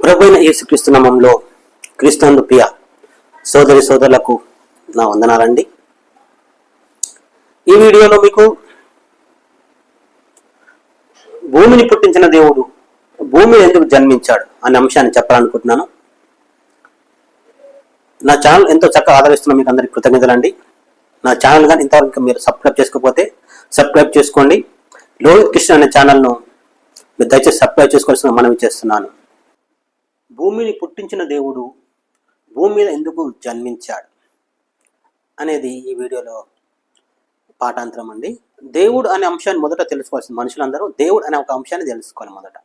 ప్రభువైన యేసుక్రీస్తు నామములో క్రీస్తునందు ప్రియ సోదరి సోదరులకు నా వందనాలండి. ఈ వీడియోలో మీకు భూమిని పుట్టించిన దేవుడు భూమిని ఎందుకు జన్మించాడు అనే అంశాన్ని చెప్పాలనుకుంటున్నాను. నా ఛానల్ ఎంతో చక్కగా ఆదరిస్తున్న మీకు అందరికీ కృతజ్ఞతలండి. నా ఛానల్ కానీ ఇంతవరకు మీరు సబ్స్క్రైబ్ చేసుకోకపోతే సబ్స్క్రైబ్ చేసుకోండి. లోహిత్ కృష్ణ అనే ఛానల్ను మీరు దయచేసి సబ్స్క్రైబ్ చేసుకోవాల్సిన మనవి చేస్తున్నాను. భూమిని పుట్టించిన దేవుడు భూమి మీద ఎందుకు జన్మించాడు అనేది ఈ వీడియోలో పాఠాంతరం అండి. దేవుడు అనే అంశాన్ని మొదట తెలుసుకోవాల్సింది. మనుషులందరూ దేవుడు అనే ఒక అంశాన్ని తెలుసుకోవాలి. మొదట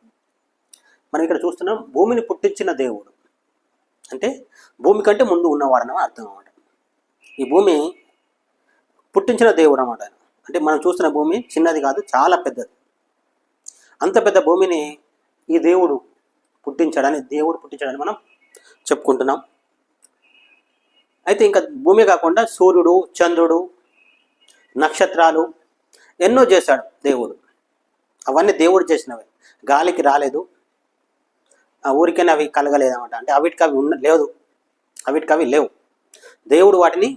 మనం ఇక్కడ చూస్తున్నాం, భూమిని పుట్టించిన దేవుడు అంటే భూమి కంటే ముందు ఉన్నవాడని అర్థం అన్నమాట. ఈ భూమి పుట్టించిన దేవుడు అన్నమాట. అంటే మనం చూస్తున్న భూమి చిన్నది కాదు, చాలా పెద్దది. అంత పెద్ద భూమిని ఈ దేవుడు పుట్టించాడని మనం చెప్పుకుంటున్నాం. అయితే ఇంకా భూమి కాకుండా సూర్యుడు, చంద్రుడు, నక్షత్రాలు ఎన్నో చేశాడు దేవుడు. అవన్నీ దేవుడు చేసినవి, గాలికి రాలేదు, ఊరికైనా అవి కలగలేదన్నమాట. అంటే అవిటికి అవి లేవు. దేవుడు వాటిని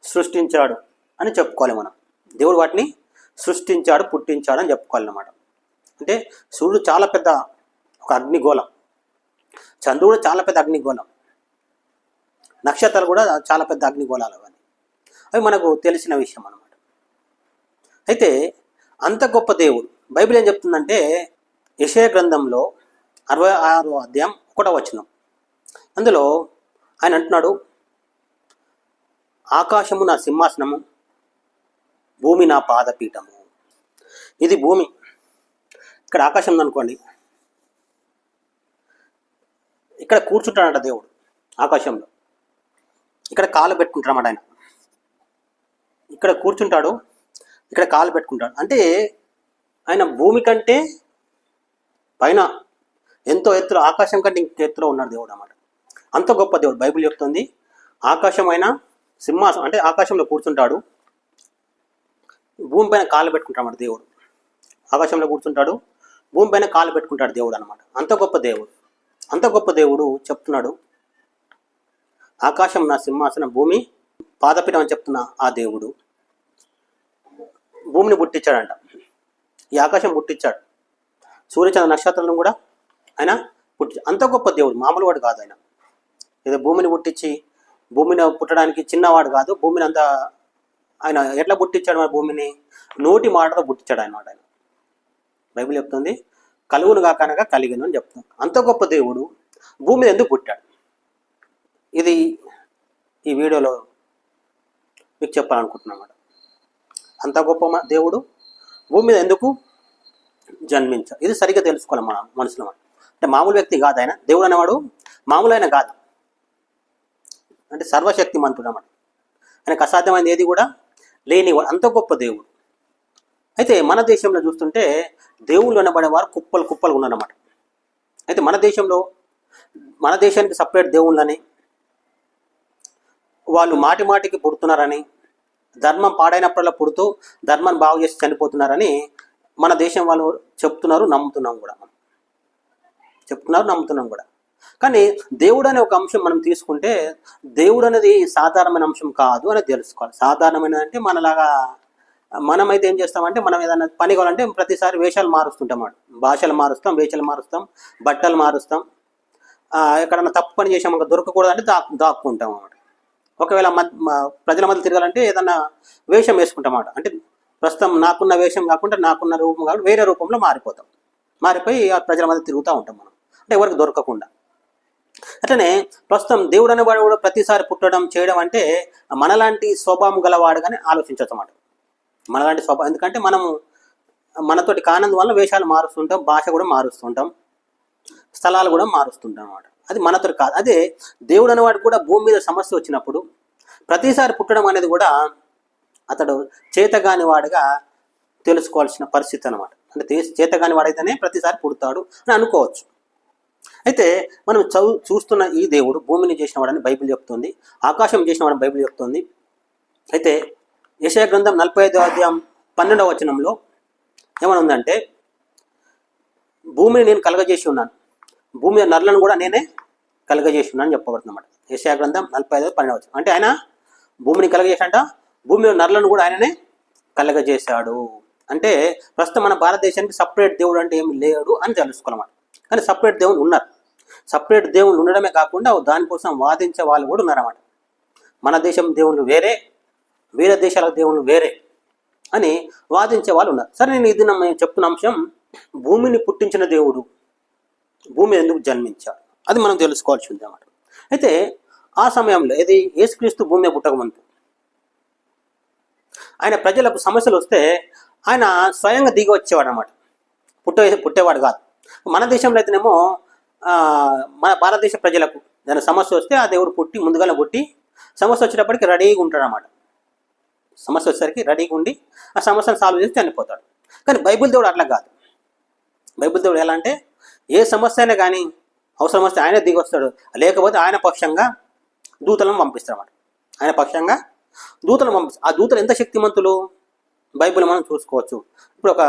సృష్టించాడు అని చెప్పుకోవాలి మనం. దేవుడు వాటిని సృష్టించాడు, పుట్టించాడు అని చెప్పుకోవాలన్నమాట. అంటే సూర్యుడు చాలా పెద్ద ఒక అగ్నిగోళం, చంద్రుడు చాలా పెద్ద అగ్నిగోళం, నక్షత్రాలు కూడా చాలా పెద్ద అగ్నిగోళాలు. అవి మనకు తెలిసిన విషయం అన్నమాట. అయితే అంత గొప్ప దేవుడు బైబిల్ ఏం చెప్తుందంటే, యెషయా గ్రంథంలో 66వ అధ్యాయం 1వ వచనం, అందులో ఆయన అంటున్నాడు, ఆకాశము నా సింహాసనము, భూమి నా పాదపీఠము. ఇది భూమి. ఇక్కడ ఆకాశం ఉందనుకోండి, ఇక్కడ కూర్చుంటాడంట దేవుడు ఆకాశంలో. ఇక్కడ కాలు పెట్టుకుంటాడన్నమాట. ఆయన ఇక్కడ కూర్చుంటాడు, ఇక్కడ కాలు పెట్టుకుంటాడు. అంటే ఆయన భూమి కంటే పైన ఎంతో ఎత్తులో, ఆకాశం కంటే ఇంక ఎత్తులో ఉన్నాడు దేవుడు అన్నమాట. అంత గొప్ప దేవుడు. బైబిల్ చెప్తుంది, ఆకాశం అయినా సింహాసనం అంటే ఆకాశంలో కూర్చుంటాడు, భూమి పైన కాలు పెట్టుకుంటాడు దేవుడు. ఆకాశంలో కూర్చుంటాడు, భూమి పైన కాలు పెట్టుకుంటాడు దేవుడు అనమాట. అంత గొప్ప దేవుడు. అంత గొప్ప దేవుడు చెప్తున్నాడు, ఆకాశం నా సింహాసనం, భూమి పాదపీఠం అని చెప్తున్న ఆ దేవుడు భూమిని పుట్టించాడంట. ఈ ఆకాశం పుట్టించాడు, సూర్యచంద్ర నక్షత్రాలను కూడా ఆయన అంత గొప్ప దేవుడు, మామూలు వాడు కాదు ఆయన. ఏదో భూమిని పుట్టించి, భూమిని పుట్టడానికి చిన్నవాడు కాదు. భూమిని అంతా ఆయన ఎట్లా పుట్టించాడు? మన భూమిని నోటి మాటతో పుట్టించాడు అన్నమాట. ఆయన బైబిల్ చెప్తుంది, కలుగును కాకనగా కలిగను అని చెప్తాం. అంత గొప్ప దేవుడు భూమి మీద ఎందుకు పుట్టాడు? ఇది ఈ వీడియోలో మీకు చెప్పాలనుకుంటున్నాను. అంత గొప్ప దేవుడు భూమి మీద ఎందుకు జన్మించాడు? ఇది సరిగ్గా తెలుసుకోవాలి మన మనుషులు. అంటే మామూలు వ్యక్తి కాదు ఆయన. దేవుడు అనేవాడు మామూలు ఆయన కాదు. అంటే సర్వశక్తిమంతుడు అన్నమాట. ఆయనకు అసాధ్యమైనది ఏది కూడా లేనివాడు. అంత గొప్ప దేవుడు. అయితే మన దేశంలో చూస్తుంటే దేవుళ్ళు అనబడేవారు కుప్పలు కుప్పలు ఉన్నారన్నమాట. అయితే మన దేశానికి సపరేట్ దేవుళ్ళని, వాళ్ళు మాటి మాటికి పుడుతున్నారని, ధర్మం పాడైనప్పుడల్లా పుడుతూ ధర్మాన్ని బాగు చేసి చనిపోతున్నారని మన దేశం వాళ్ళు చెప్తున్నారు, నమ్ముతున్నాం కూడా. కానీ దేవుడు అనే ఒక అంశం మనం తీసుకుంటే, దేవుడు అనేది సాధారణమైన అంశం కాదు అని తెలుసుకోవాలి. సాధారణమైన అంటే మనమైతే ఏం చేస్తామంటే, మనం ఏదైనా పని కావాలంటే ప్రతిసారి వేషాలు మారుస్తుంటాం, భాషలు మారుస్తాం, వేషాలు మారుస్తాం, బట్టలు మారుస్తాం. ఎక్కడన్నా తప్పు పని చేసాము దొరకకూడదంటే దాక్కుంటాం అన్నమాట. ఒకవేళ ప్రజల మధ్య తిరగాలంటే ఏదన్నా వేషం వేసుకుంటాం అన్నమాట. అంటే ప్రస్తుతం నాకున్న వేషం కాకుండా నాకున్న రూపం కాకుండా వేరే రూపంలో మారిపోయి ఆ ప్రజల మధ్య తిరుగుతూ ఉంటాం మనం, అంటే ఎవరికి దొరకకుండా. అట్లనే ప్రస్తుతం దేవుడు అనేవాడు కూడా ప్రతిసారి పుట్టడం చేయడం అంటే మనలాంటి స్వభావం గలవాడు కానీ ఆలోచించవచ్చు అన్నమాట. మనలాంటి స్వభావం, ఎందుకంటే మనతోటి కానందు వల్ల వేషాలు మారుస్తుంటాం, భాష కూడా మారుస్తుంటాం, స్థలాలు కూడా మారుస్తుంటాం అన్నమాట. అది మనతోటి కాదు. అదే దేవుడు అనేవాడు కూడా భూమి మీద సమస్య వచ్చినప్పుడు ప్రతిసారి పుట్టడం అనేది కూడా అతడు చేతగాని వాడుగా తెలుసుకోవాల్సిన పరిస్థితి అనమాట. అంటే చేతగాని వాడైతేనే ప్రతిసారి పుడతాడు అని అనుకోవచ్చు. అయితే మనం చూస్తున్న ఈ దేవుడు భూమిని చేసిన వాడని బైబిల్ చెప్తుంది, ఆకాశం చేసిన వాడని బైబిల్ చెప్తుంది. అయితే యెషయా గ్రంథం 45వ అధ్యాయం 12వ వచనంలో ఏమని ఉందంటే, భూమిని నేను కలగజేసి ఉన్నాను, భూమి మీద నరులను కూడా నేనే కలుగజేస్తున్నాను అని చెప్పబడుతుందన్నమాట. యెషయా గ్రంథం 45:12. అంటే ఆయన భూమిని కలుగజేశాడంట, భూమి మీద నరులను కూడా ఆయననే కలుగజేశాడు. అంటే ప్రస్తుతం మన భారతదేశానికి సపరేట్ దేవుడు అంటే ఏమి లేడు అని తెలుసుకోవాలన్నమాట. కానీ సపరేట్ దేవుడు ఉన్నారు. సపరేట్ దేవుళ్ళు ఉండడమే కాకుండా దానికోసం వాదించే వాళ్ళు కూడా ఉన్నారన్నమాట. మన దేశం దేవుళ్ళు వేరే, వేరే దేశాల దేవుళ్ళు వేరే అని వాదించే వాళ్ళు ఉన్నారు. సరే, నేను చెప్తున్న అంశం, భూమిని పుట్టించిన దేవుడు భూమి ఎందుకు జన్మించాడు అది మనం తెలుసుకోవాల్సి ఉంది అన్నమాట. అయితే ఆ సమయంలో ఇది యేసుక్రీస్తు భూమి మీద పుట్టకముందు ఆయన ప్రజలకు సమస్యలు వస్తే ఆయన స్వయంగా దిగి వచ్చేవాడు అనమాట. పుట్టేవాడు కాదు. మన దేశంలో అయితేనేమో మన భారతదేశ ప్రజలకు దాని సమస్య వస్తే ఆ దేవుడు ముందుగానే పుట్టి సమస్య వచ్చేటప్పటికి రెడీగా ఉంటాడు అన్నమాట. సమస్య వచ్చేసరికి రెడీగా ఉండి ఆ సమస్యను సాల్వ్ చేసి చనిపోతాడు. కానీ బైబిల్ దేవుడు అట్లా కాదు. బైబిల్ దేవుడు ఎలా అంటే ఏ సమస్య అయినా కానీ అవసరం వస్తే ఆయన దిగి వస్తాడు, లేకపోతే ఆయన పక్షంగా దూతలను పంపిస్తాడు అన్నమాట. ఆయన పక్షంగా దూతలను పంపిస్తాడు. ఆ దూతలు ఎంత శక్తిమంతులు బైబిల్ మనం చూసుకోవచ్చు. ఇప్పుడు ఒక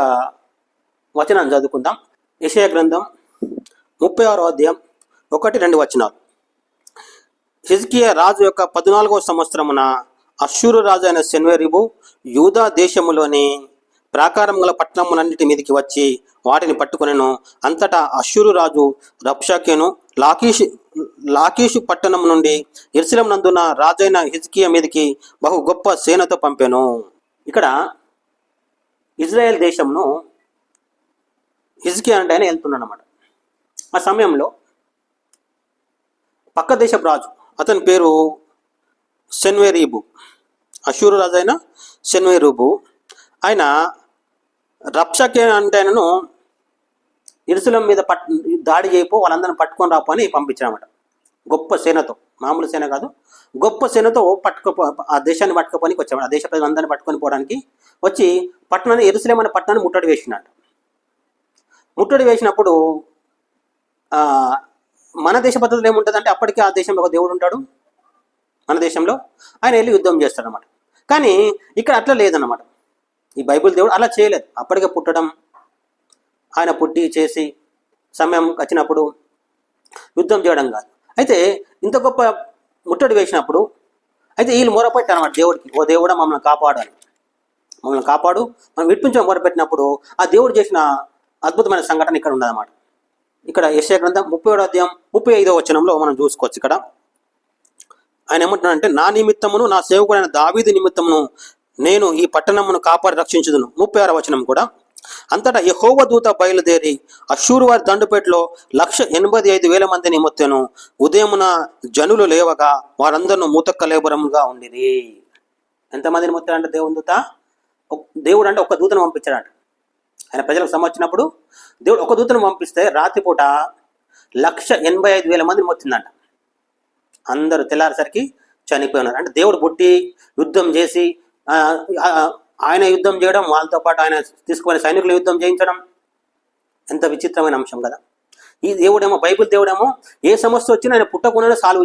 వచనాన్ని చదువుకుందాం. యెషయా గ్రంథం 36వ అధ్యాయం 1-2 వచనాలు. హిజ్కియా రాజు యొక్క 14వ సంవత్సరమున అష్షూరు రాజు అయిన సెన్వెరీబు యూదా దేశములోని ప్రాకారం గల పట్టణములన్నిటి మీదకి వచ్చి వాటిని పట్టుకొనెను. అంతటా అష్షూరు రాజు రబ్షాకేను లాకీషు పట్టణం నుండి యెరూషలేము నందున రాజైన హిజ్కియా మీదకి బహు గొప్ప సేనతో పంపెను. ఇక్కడ ఇజ్రాయెల్ దేశంను హిజ్కియా అంటే ఆయన వెళ్తున్నాడు అన్నమాట. ఆ సమయంలో పక్క దేశపు రాజు, అతని పేరు సెన్వెరీబు, అష్షూరు రాజు అయిన సెన్వెరీబు, ఆయన రబ్షాకే అంటే ఆయనను యెరూషలేము మీద దాడి చేయపో, వాళ్ళందరిని పట్టుకొని రాపో అని పంపించారన్నమాట. గొప్ప సేనతో, మామూలు సేన కాదు, గొప్ప సేనతో ఆ దేశాన్ని పట్టుకోపోనికి వచ్చాడు. ఆ దేశ ప్రజలందరినీ పట్టుకొని పోవడానికి వచ్చి పట్టణాన్ని, యెరూషలేము అనే పట్టణాన్ని ముట్టడి వేసినాడు. ముట్టడి వేసినప్పుడు మన దేశ పద్ధతులు ఏముంటుందంటే అప్పటికే ఆ దేశంలో ఒక దేవుడు ఉంటాడు. మన దేశంలో ఆయన వెళ్ళి యుద్ధం చేస్తాడు అన్నమాట. కానీ ఇక్కడ అట్లా లేదన్నమాట. ఈ బైబిల్ దేవుడు అలా చేయలేదు. అప్పటికే పుట్టడం, ఆయన పుట్టి చేసి సమయం వచ్చినప్పుడు యుద్ధం చేయడం కాదు. అయితే ఇంత గొప్ప ముట్టడి వేసినప్పుడు అయితే వీళ్ళు మొరపెట్టారు అన్నమాట దేవుడికి, ఓ దేవుడా మమ్మల్ని కాపాడాలి, మమ్మల్ని కాపాడు, మనం విడిపించడం మొరపెట్టినప్పుడు ఆ దేవుడు చేసిన అద్భుతమైన సంఘటన ఇక్కడ ఉండదన్నమాట. ఇక్కడ యెషయా గ్రంథం 37వ అధ్యాయం 35వ వచనంలో మనం చూసుకోవచ్చు. ఇక్కడ ఆయన ఏమంటున్నాడంటే, నా నిమిత్తమును నా సేవకుడైన దావీదు నిమిత్తమును నేను ఈ పట్టణమును కాపాడి రక్షించుదును. 36వ వచనం కూడా, అంతటా యెహోవా దూత బయలుదేరి అష్షూరు వారి దండుపేటలో 185,000 మందిని మొత్తెను. ఉదయమున జనులు లేవగా వారందరూ మూతక్కలేబరముగా ఉండిరి. ఎంతమందిని మొత్తాడంటే దేవుని దూత, దేవుడు అంటే ఒక దూతను పంపించాడంట. ఆయన ప్రజలకు సంబంధించినప్పుడు దేవుడు ఒక దూతను పంపిస్తే రాత్రిపూట 185,000 మందిని మొత్తిందంట. అందరూ తెల్లారేసరికి చనిపోయినారు. అంటే దేవుడు పుట్టి యుద్ధం చేసి ఆయన యుద్ధం చేయడం, వాళ్ళతో పాటు ఆయన తీసుకునే సైనికులు యుద్ధం చేయించడం ఎంత విచిత్రమైన అంశం కదా. ఈ దేవుడేమో, బైబిల్ దేవుడేమో ఏ సమస్య వచ్చినా ఆయన పుట్టకుండానే సాల్వ్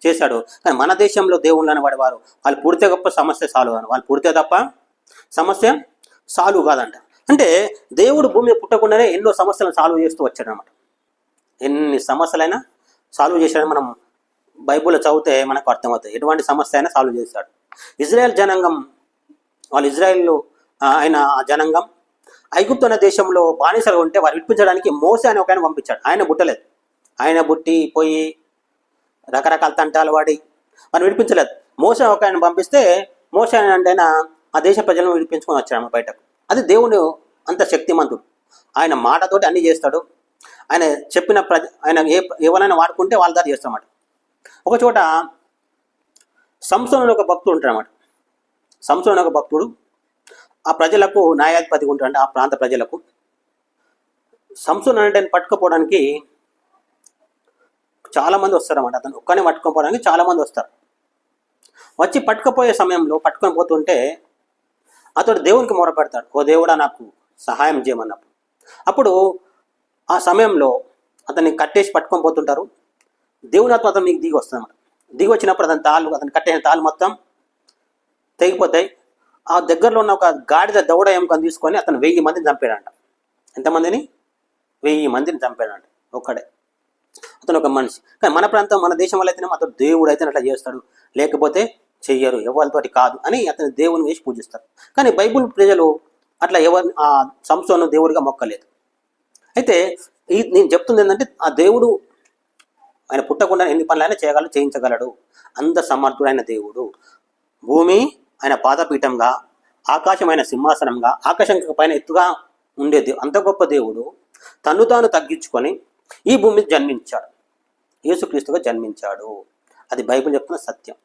చేశాడు. కానీ మన దేశంలో దేవుళ్ళు అని వాడేవారు, వాళ్ళు పుడితే గొప్ప సమస్య సాల్వ్ కాదు, వాళ్ళు పుడితే తప్ప సమస్య సాల్వ్ కాదంట. అంటే దేవుడు భూమి మీద పుట్టకుండానే ఎన్నో సమస్యలను సాల్వ్ చేస్తూ వచ్చాడు అనమాట. ఎన్ని సమస్యలైనా సాల్వ్ చేశాడని మనం బైబిల్లో చదివితే మనకు అర్థమవుతుంది. ఎటువంటి సమస్య అయినా సాల్వ్ చేశాడు. ఇజ్రాయెల్ జనాంగం, వాళ్ళు ఇజ్రాయెల్ ఆయన ఆ జనాంగం ఐగుప్తు అనే దేశంలో బానిసలు ఉంటే వారు విడిపించడానికి మోసే అని ఒక ఆయన పంపించాడు. ఆయన పుట్టలేదు. ఆయన పుట్టి పోయి రకరకాల తంటాలు వాడి వారిని విడిపించలేదు. మోసే ఒక ఆయన పంపిస్తే మోసే అంటే ఆయన ఆ దేశ ప్రజలను విడిపించుకొని వచ్చాడు బయటకు. అది దేవుడు అంత శక్తిమంతుడు. ఆయన మాటతోటి అన్ని చేస్తాడు. ఆయన చెప్పిన ఆయన ఎవరైనా వాడుకుంటే వాళ్ళ దారి చేస్తామన్నమాట. ఒక చోట సంసోను ఒక భక్తుడు ఉంటాడన్నమాట. సంసోను ఒక భక్తుడు ఆ ప్రజలకు న్యాయాధిపతిగా ఉంటాడు. ఆ ప్రాంత ప్రజలకు సంసోను అంటే పట్టుకుపోవడానికి చాలామంది వస్తారన్నమాట. అతను ఒక్కనే పట్టుకుపోవడానికి చాలామంది వస్తారు. వచ్చి పట్టుకుపోయే సమయంలో పట్టుకొని పోతుంటే అతడు దేవునికి మొరపెడతాడు, ఓ దేవుడా నాకు సహాయం చేయమన్నప్పుడు. అప్పుడు ఆ సమయంలో అతన్ని కట్టేసి పట్టుకొని పోతుంటారు. దేవుని ఆత్మ అతను మీకు దిగి వస్తుంది అన్నమాట. దిగి వచ్చినప్పుడు అతను కట్టేసిన తాళ్ళు మొత్తం తెగిపోతాయి. ఆ దగ్గరలో ఉన్న ఒక గాడిద దౌడ ఎముకను తీసుకొని అతను 1000 మందిని చంపాడంట. ఎంతమందిని? 1000 మందిని చంపాడంట. ఒక్కడే, అతను ఒక మనిషి. కానీ మన ప్రాంతం మన దేశం వల్ల అయితేనే అతను దేవుడు అయితే అట్లా చేస్తాడు, లేకపోతే చెయ్యరు, ఎవరితోటి కాదు అని అతని దేవుని వేసి పూజిస్తారు. కానీ బైబుల్ ప్రజలు అట్లా ఎవరిని ఆ సంసోను దేవుడిగా మొక్కలేదు. అయితే నేను చెప్తుంది ఏంటంటే ఆ దేవుడు ఆయన పుట్టకుండా ఎన్ని పనులైనా చేయించగలడు. అంత సమర్థుడైన దేవుడు. భూమి ఆయన పాదపీఠంగా, ఆకాశం ఆయన సింహాసనంగా, ఆకాశం పైన ఎత్తుగా ఉండేది అంత గొప్ప దేవుడు తను తాను తగ్గించుకొని ఈ భూమికి జన్మించాడు, యేసుక్రీస్తుగా జన్మించాడు. అది బైబిల్ చెప్తున్న సత్యం.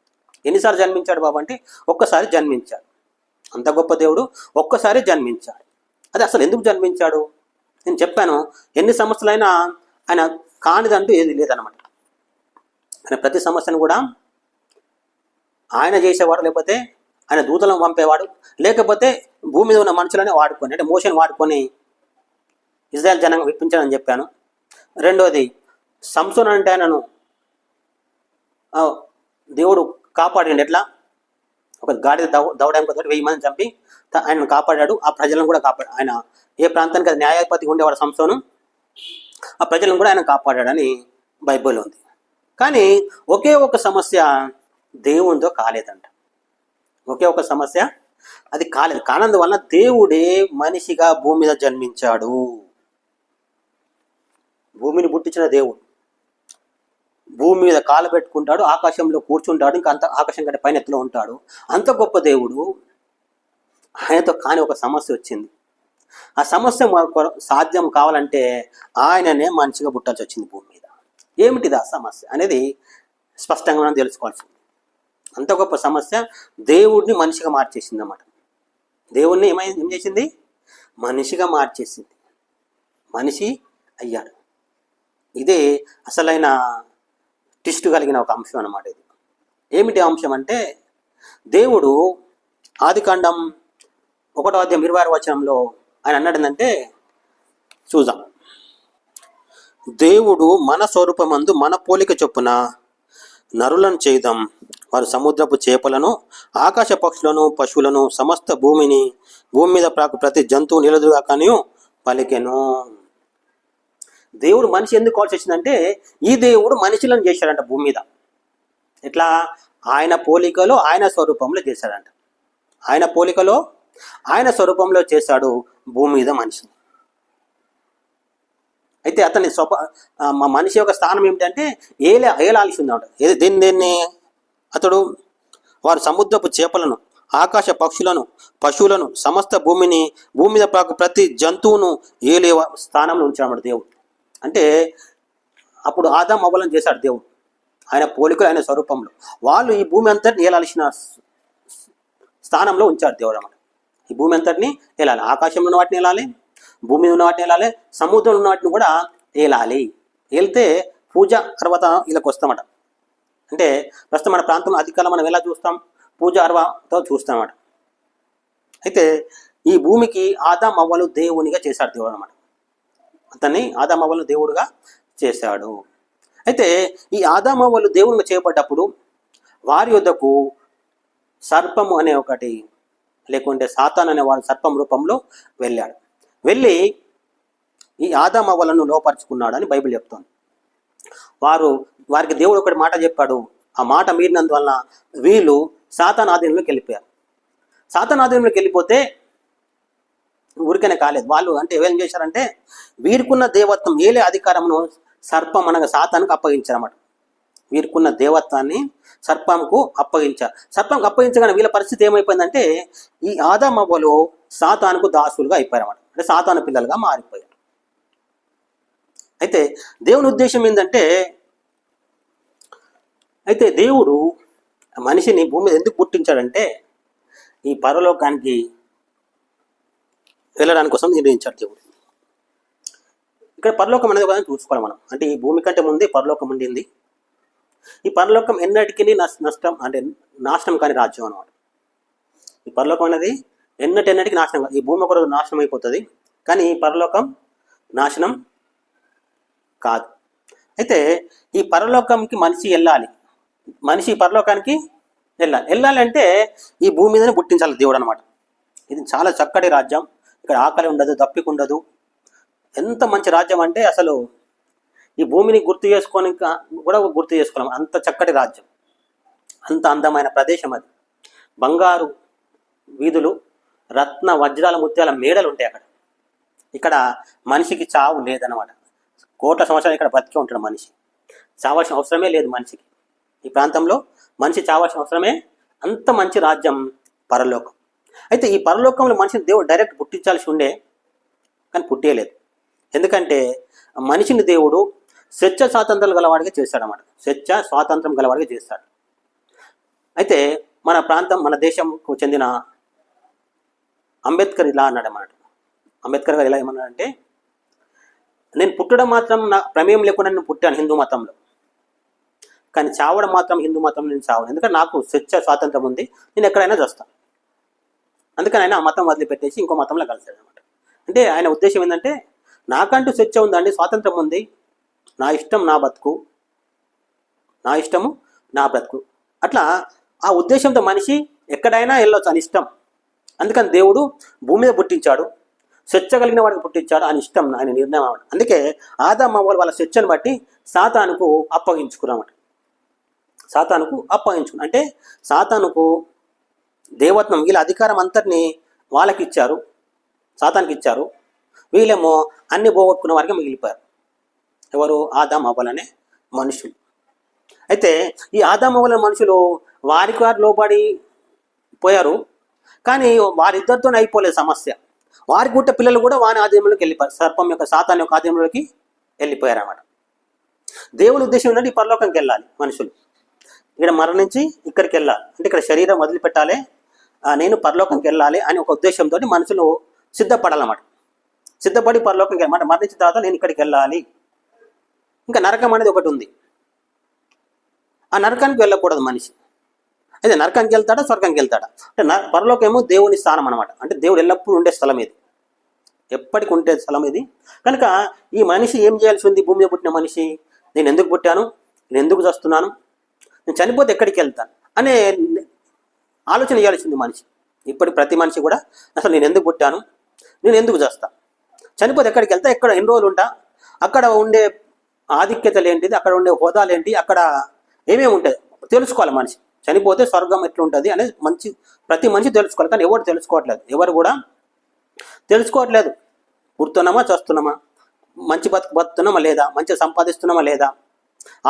ఎన్నిసార్లు జన్మించాడు బాబు అంటే ఒక్కసారి జన్మించాడు. అంత గొప్ప దేవుడు ఒక్కసారి జన్మించాడు. అది అసలు ఎందుకు జన్మించాడు నేను చెప్పాను. ఎన్ని సమస్యలైనా ఆయన కానిదంటూ ఏది లేదనమాట. ఆయన ప్రతి సమస్యను కూడా ఆయన చేసేవాడు, లేకపోతే ఆయన దూతలను పంపేవాడు, లేకపోతే భూమి మీద ఉన్న మనుషులనే వాడుకొని, అంటే మోషన్ వాడుకొని ఇజ్రాయెల్ జనాంగం విప్పించాడని చెప్పాను. రెండోది సంసోను అంటే ఆయనను దేవుడు కాపాడండి. ఎట్లా? ఒక గాడిద దౌడానికి 1000 మందిని చంపి ఆయనను కాపాడాడు, ఆ ప్రజలను కూడా కాపాడు. ఆయన ఏ ప్రాంతానికి అది న్యాయాధిపతిగా ఉండేవాడు సంసోను, ఆ ప్రజలను కూడా ఆయన కాపాడాడని బైబిల్ ఉంది. కానీ ఒకే ఒక సమస్య దేవునితో కాలేదంట. ఒకే ఒక సమస్య అది కాలేదు. కానందువల్ల దేవుడే మనిషిగా భూమి మీద జన్మించాడు. భూమిని పుట్టించిన దేవుడు భూమి మీద కాలు పెట్టుకుంటాడు, ఆకాశంలో కూర్చుంటాడు, ఇంకా అంత ఆకాశం కంటే పైన ఎత్తులో ఉంటాడు. అంత గొప్ప దేవుడు ఆయనతో కాని ఒక సమస్య వచ్చింది. ఆ సమస్య సాధ్యం కావాలంటే ఆయననే మనిషిగా పుట్టాల్సి వచ్చింది భూమి మీద. ఏమిటిది ఆ సమస్య అనేది స్పష్టంగా మనం తెలుసుకోవాల్సింది. అంత గొప్ప సమస్య దేవుడిని మనిషిగా మార్చేసింది అన్నమాట. దేవుడిని ఏం చేసింది? మనిషిగా మార్చేసింది. మనిషి అయ్యాడు. ఇదే అసలైన ట్విస్ట్ కలిగిన ఒక అంశం అన్నమాట. ఇది ఏమిటి అంశం అంటే, దేవుడు ఆదికాండం 1వ అధ్యాయం 26వ వచనంలో ఆయన అన్నాడు ఏంటంటే, చూద్దాం. దేవుడు మన స్వరూపమందు మన పోలిక చొప్పున నరులను చేద్దాం, వారు సముద్రపు చేపలను, ఆకాశ పక్షులను, పశువులను, సమస్త భూమి మీద ప్రాకు ప్రతి జంతువు నిలదుగా కానీ పలికెను. దేవుడు మనిషి ఎందుకు కావాల్సి వచ్చిందంటే, ఈ దేవుడు మనుషులను చేశాడంట భూమి మీద. ఎట్లా? ఆయన పోలికలో ఆయన స్వరూపంలో చేశాడంట. ఆయన పోలికలో ఆయన స్వరూపంలో చేశాడు భూమి మీద మనిషిని. అయితే అతని మనిషి యొక్క స్థానం ఏమిటంటే ఏలాల్సి ఉందంట. దీన్ని అతడు వారు సముద్రపు చేపలను, ఆకాశ పక్షులను, పశువులను, సమస్త భూమి మీద ప్రతి జంతువును ఏలే స్థానంలో ఉంచాడు దేవుడు. అంటే అప్పుడు ఆదాం అవ్వలను చేశాడు దేవుడు ఆయన పోలికలు, ఆయన స్వరూపంలో. వాళ్ళు ఈ భూమి అంతటిని ఏలాల్సిన స్థానంలో ఉంచాడు దేవుడు అన్నమాట. ఈ భూమి అంతటిని ఏలాలి. ఆకాశంలో ఉన్న వాటిని ఏలాలి, భూమి మీద ఉన్న వాటిని ఏలాలి, సముద్రంలో ఉన్న వాటిని కూడా ఏలాలి. వెళ్తే పూజ అర్వత వీళ్ళకి వస్తామట. అంటే ప్రస్తుతం మన ప్రాంతంలో అధికారులు మనం ఎలా చూస్తాం? పూజ అర్వతో చూస్తామన్నమాట. అయితే ఈ భూమికి ఆదాం అవ్వలు దేవునిగా చేశాడు దేవుడు అన్నమాట. అతన్ని ఆదాం అవ్వలు దేవుడుగా చేశాడు. అయితే ఈ ఆదాం అవ్వలు దేవునిగా చేయబడ్డప్పుడు వారి యొద్దకు సర్పము అనే ఒకటి, లేకుంటే సాతాన్ అనేవాడు సర్పం రూపంలో వెళ్ళాడు. వెళ్ళి ఈ ఆదాం అవ్వలను లోపరుచుకున్నాడు అని బైబిల్ చెప్తోంది. వారికి దేవుడు ఒకటి మాట చెప్పాడు. ఆ మాట మీరినందువలన వీళ్ళు సాతాన్ ఆధీనంలోకి వెళ్ళిపోయారు. సాతాన్ ఆధీనంలోకి వెళ్ళిపోతే ఊరికనే కాలేదు. వాళ్ళు అంటే ఏం చేశారంటే, వీరికున్న దేవత్వం ఏలే అధికారమును సర్పం అనగా సాతానుకు అప్పగించారన్నమాట. వీరికున్న దేవత్వాన్ని సర్పంకు అప్పగించారు. సర్పంకు అప్పగించగానే వీళ్ళ పరిస్థితి ఏమైపోయిందంటే, ఈ ఆదాం అవ్వలు సాతానుకు దాసులుగా అయిపోయారన్నమాట. అంటే సాతాను పిల్లలుగా మారిపోయారు. అయితే దేవుని ఉద్దేశం ఏంటంటే, అయితే దేవుడు మనిషిని భూమి మీద ఎందుకు పుట్టించాడంటే, ఈ పరలోకానికి వెళ్ళడానికి కోసం నిర్ణయించాడు దేవుడు. ఇక్కడ పరలోకం అనేది కూడా చూసుకోవాలి మనం. అంటే ఈ భూమి కంటే ముందే పరలోకం ఉండింది. ఈ పరలోకం ఎన్నటికీ నాశనం కాని రాజ్యం అన్నమాట. ఈ పరలోకం అనేది ఎన్నటికి నాశనం కాదు. ఈ భూమి ఒక రోజు నాశనం అయిపోతుంది, కానీ ఈ పరలోకం నాశనం కాదు. అయితే ఈ పరలోకంకి మనిషి వెళ్ళాలి. మనిషి ఈ పరలోకానికి వెళ్ళాలి అంటే ఈ భూమి మీదనే పుట్టించాలి దేవుడు అనమాట. ఇది చాలా చక్కటి రాజ్యం. ఇక్కడ ఆకలి ఉండదు, దప్పిక ఉండదు. ఎంత మంచి రాజ్యం అంటే అసలు ఈ భూమిని గుర్తు చేసుకొని కూడా గుర్తు చేసుకోలేం. అంత చక్కటి రాజ్యం, అంత అందమైన ప్రదేశం అది. బంగారు వీధులు, రత్న వజ్రాల ముత్యాల మేడలు ఉంటాయి అక్కడ. ఇక్కడ మనిషికి చావు లేదన్నమాట. కోట్ల సంవత్సరాలు ఇక్కడ బతికే ఉంటాడు మనిషి. చావాల్సిన అవసరమే లేదు మనిషికి. ఈ ప్రాంతంలో మనిషి చావాల్సిన అవసరమే. అంత మంచి రాజ్యం పరలోకం. అయితే ఈ పరలోకంలో మనిషిని దేవుడు డైరెక్ట్ పుట్టించాల్సి ఉండే, కానీ పుట్టేయలేదు. ఎందుకంటే మనిషిని దేవుడు స్వేచ్ఛ స్వాతంత్రాలు గలవాడిగా చేస్తాడన్నమాట. స్వేచ్ఛ స్వాతంత్రం గలవాడిగా చేస్తాడు. అయితే మన ప్రాంతం, మన దేశంకు చెందిన అంబేద్కర్ ఇలా అన్నాడు అన్నమాట. అంబేద్కర్ గారు ఇలా ఏమన్నాడంటే, నేను పుట్టడం మాత్రం నా ప్రమేయం లేకుండా నేను పుట్టాను హిందూ మతంలో, కానీ చావడం మాత్రం హిందూ మతంలో నేను చావను. ఎందుకంటే నాకు స్వేచ్ఛ స్వాతంత్రం ఉంది, నేను ఎక్కడైనా చేస్తాను. అందుకని ఆయన ఆ మతం వదిలిపెట్టేసి ఇంకో మతంలో కలిసాడు అనమాట. అంటే ఆయన ఉద్దేశం ఏంటంటే, నాకంటూ స్వేచ్ఛ ఉందండి, స్వాతంత్రం ఉంది, నా ఇష్టం నా బతుకు, నా ఇష్టము నా బ్రతుకు. అట్లా ఆ ఉద్దేశంతో మనిషి ఎక్కడైనా వెళ్ళొచ్చు అని ఇష్టం. అందుకని దేవుడు భూమి మీద పుట్టించాడు, స్వేచ్ఛ కలిగిన వాడికి పుట్టించాడు అని ఇష్టం, ఆయన నిర్ణయం అన్నమాట. అందుకే ఆదాము అవ్వలు వాళ్ళ స్వేచ్ఛను బట్టి సాతానుకు అప్పగించుకున్నామట. సాతానుకు అప్పగించుకున్నా అంటే సాతానుకు దేవత్వం, వీళ్ళ అధికారం అంతటిని వాళ్ళకి ఇచ్చారు, సాతానికి ఇచ్చారు. వీళ్ళేమో అన్ని పోగొట్టుకున్న వారికి మిగిలిపోయారు. ఎవరు? ఆదాము అవ్వలనే మనుషులు. అయితే ఈ ఆదాము అవ్వల మనుషులు వారికి వారు లోబడి పోయారు, కానీ వారిద్దరితోనే అయిపోలేదు సమస్య. వారి గుట్ట పిల్లలు కూడా వాని ఆధీనంలోకి వెళ్ళిపోయారు, సర్పం యొక్క సాతాన్ యొక్క ఆధీనంలోకి వెళ్ళిపోయారు అన్నమాట. దేవుని ఉద్దేశం ఏంటంటే ఈ పరలోకంకి వెళ్ళాలి మనుషులు, ఇక్కడ మరణించి ఇక్కడికి వెళ్ళాలి, అంటే ఇక్కడ శరీరం వదిలిపెట్టాలి, నేను పరలోకంకి వెళ్ళాలి అని ఒక ఉద్దేశంతో మనుషులు సిద్ధపడాలన్నమాట. సిద్ధపడి పరలోకంకి వెళ్ళమాట, మరణించిన తర్వాత నేను ఇక్కడికి వెళ్ళాలి. ఇంకా నరకం అనేది ఒకటి ఉంది, ఆ నరకానికి వెళ్ళకూడదు మనిషి. అయితే నరకానికి వెళ్తాడా, స్వర్గానికి వెళ్తాడా? అంటే పరలోకమేమో దేవుని స్థానం అనమాట. అంటే దేవుడు ఎల్లప్పుడూ ఉండే స్థలం ఇది, ఎప్పటికి ఉండే స్థలం ఇది. కనుక ఈ మనిషి ఏం చేయాల్సి ఉంది? భూమి మీద పుట్టిన మనిషి, నేను ఎందుకు పుట్టాను, నేను ఎందుకు చస్తున్నాను, నేను చనిపోతే ఎక్కడికి వెళ్తాను అనే ఆలోచన చేయాల్సింది మనిషి. ఇప్పటి ప్రతి మనిషి కూడా అసలు నేను ఎందుకు పుట్టాను, నేను ఎందుకు చేస్తా, చనిపోతే ఎక్కడికి వెళ్తా, ఎక్కడ ఎన్ని రోజులు ఉంటా, అక్కడ ఉండే ఆధిక్యతలు ఏంటిది, అక్కడ ఉండే హోదాలు ఏంటి, అక్కడ ఏమేమి ఉంటుంది తెలుసుకోవాలి మనిషి. చనిపోతే స్వర్గం ఎట్లుంటుంది అనేది ప్రతి మనిషి తెలుసుకోవాలి. కానీ ఎవరు తెలుసుకోవట్లేదు, ఎవరు కూడా తెలుసుకోవట్లేదు. పుడుతున్నామా, చేస్తున్నామా, మంచి బతుకుతున్నామా లేదా, మంచిగా సంపాదిస్తున్నామా లేదా,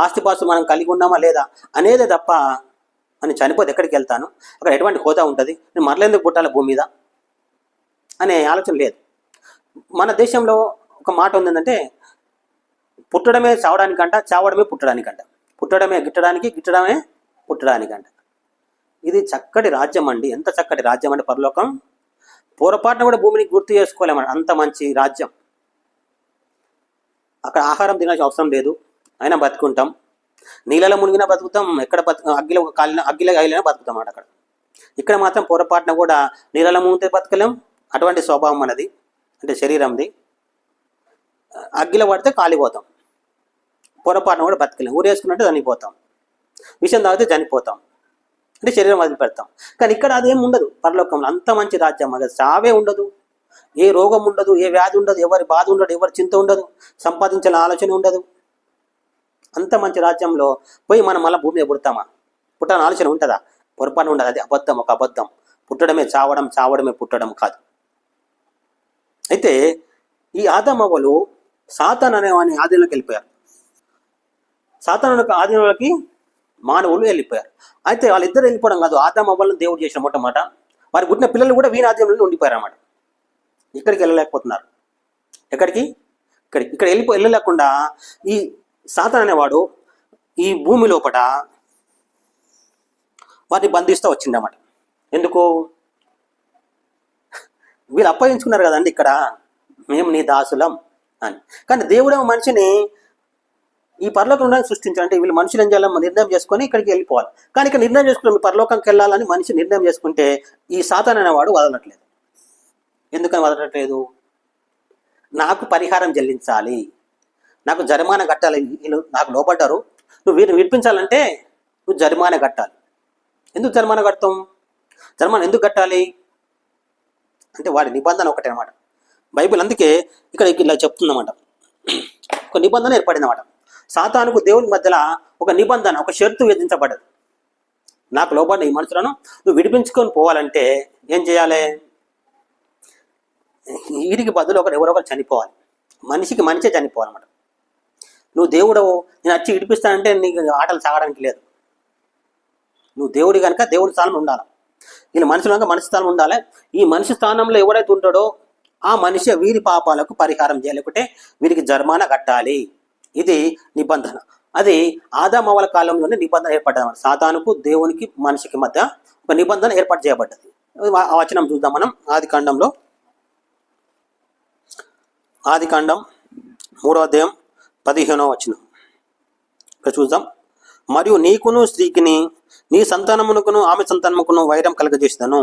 ఆస్తిపాస్తులు మనం కలిగి ఉన్నామా లేదా అనేదే తప్ప అని చనిపోతే ఎక్కడికి వెళ్తాను, అక్కడ ఎటువంటి హోదా ఉంటుంది, నేను మరలేందుకు పుట్టాలి భూమి మీద అనే ఆలోచన లేదు. మన దేశంలో ఒక మాట ఉందంటే, పుట్టడమే చావడానికంట, చావడమే పుట్టడానికంట, పుట్టడమే గిట్టడానికి, గిట్టడమే పుట్టడానికంట. ఇది చక్కటి రాజ్యం అండి. ఎంత చక్కటి రాజ్యం అంటే పరలోకం. పొరపాటున కూడా భూమిని గుర్తు చేసుకోలేమని, అంత మంచి రాజ్యం. అక్కడ ఆహారం తినాల్సిన అవసరం లేదు, అయినా బతుకుంటాం. నీళ్ళలో మునిగినా బతుకుతాం, ఎక్కడ అగ్గిలో కాలినా బతుకుతాం అక్కడ. ఇక్కడ మాత్రం పొరపాటున కూడా నీళ్ళలో మునిగితే బతకలేం, అటువంటి స్వభావం మనది, అంటే శరీరంది. అగ్గిలో పడితే కాలిపోతాం, పొరపాటున కూడా బతకలేం. ఊరేసుకున్నట్టు చనిపోతాం, విషం తాగితే చనిపోతాం, అంటే శరీరం వదిలిపెడతాం. కానీ ఇక్కడ అదేం ఉండదు పరలోకంలో. అంత మంచి రాజ్యం, అది చావే ఉండదు, ఏ రోగం ఉండదు, ఏ వ్యాధి ఉండదు, ఎవరి బాధ ఉండదు, ఎవరి చింత ఉండదు, సంపాదించాలని ఆలోచన ఉండదు. అంత మంచి రాజ్యంలో పోయి మనం మళ్ళీ భూమి మీద పుడతామా? పుట్టాలని ఆలోచన ఉంటుందా? పొరపాటు ఉండదు. అది అబద్ధం, ఒక అబద్ధం. పుట్టడమే చావడం, చావడమే పుట్టడం కాదు. అయితే ఈ ఆదాము అవ్వలు సాతాను అనే వాని ఆధీనంలోకి వెళ్ళిపోయారు. సాతాను యొక్క ఆధీనంలోకి మానవులు వెళ్ళిపోయారు. అయితే వాళ్ళిద్దరు వెళ్ళిపోవడం కాదు, ఆదాము అవ్వలను దేవుడు చేసిన మొట్టమొదట వారి పుట్టిన పిల్లలు కూడా వీని ఆధీనంలో ఉండిపోయారు అన్నమాట. ఇక్కడికి వెళ్ళలేకపోతున్నారు. ఎక్కడికి? ఇక్కడ వెళ్ళలేకుండా ఈ సాతాను అనేవాడు ఈ భూమి లోపల వారిని బంధిస్తూ వచ్చిందన్నమాట. ఎందుకు? వీళ్ళు అప్పగించుకున్నారు కదండి ఇక్కడ, మేము నీ దాసులం అని. కానీ దేవుడే మనిషిని ఈ పరలోకంలో సృష్టించాలంటే వీళ్ళు మనుషులు ఏం చేయాలి? నిర్ణయం చేసుకొని ఇక్కడికి వెళ్ళిపోవాలి. కానీ ఇక్కడ నిర్ణయం చేసుకుని పరలోకంకి వెళ్ళాలని మనిషి నిర్ణయం చేసుకుంటే ఈ సాతాను అనేవాడు వదలట్లేదు. ఎందుకని వదలట్లేదు? నాకు పరిహారం చెల్లించాలి, నాకు జరిమానా కట్టాలి, వీళ్ళు నాకు లోపడ్డారు, నువ్వు వీరిని విడిపించాలంటే నువ్వు జరిమానా కట్టాలి. ఎందుకు జరిమానా కడతాం? జరిమానా ఎందుకు కట్టాలి అంటే వాడి నిబంధన ఒకటే అనమాట. బైబిల్ అందుకే ఇక్కడ ఇలా చెప్తుందన్నమాట. ఒక నిబంధన ఏర్పడిందన్నమాట. సాతానుకు దేవుని మధ్యలో ఒక నిబంధన, ఒక షరతు విధించబడ్డది. నాకు లోబడిన ఈ మనుషులను నువ్వు విడిపించుకొని పోవాలంటే ఏం చేయాలి? వీరికి బదులు ఎవరొకరు చనిపోవాలి. మనిషికి మనిషే చనిపోవాలన్నమాట. నువ్వు దేవుడు నేను వచ్చి విడిపిస్తానంటే నీకు ఆటలు సాగడానికి లేదు. నువ్వు దేవుడి కనుక దేవుడి స్థానంలో ఉండాలి. వీళ్ళు మనుషులు కనుక మనిషి స్థానంలో ఉండాలి. ఈ మనిషి స్థానంలో ఎవరైతే ఉంటాడో ఆ మనిషి వీరి పాపాలకు పరిహారం చేయలేకుంటే వీరికి జరిమానా కట్టాలి. ఇది నిబంధన. అది ఆదామవ్వల కాలంలోనే నిబంధన ఏర్పడ్డది. సాతానుకు దేవునికి మనిషికి మధ్య ఒక నిబంధన ఏర్పాటు చేయబడ్డది. ఆ వచనం చూద్దాం మనం. ఆదికాండం 3వ అధ్యాయం 15వ వచనం ఇక్కడ చూద్దాం. మరియు నీకును స్త్రీకిని నీ సంతానమునకును ఆమె సంతానముకును వైరం కలగజేస్తాను.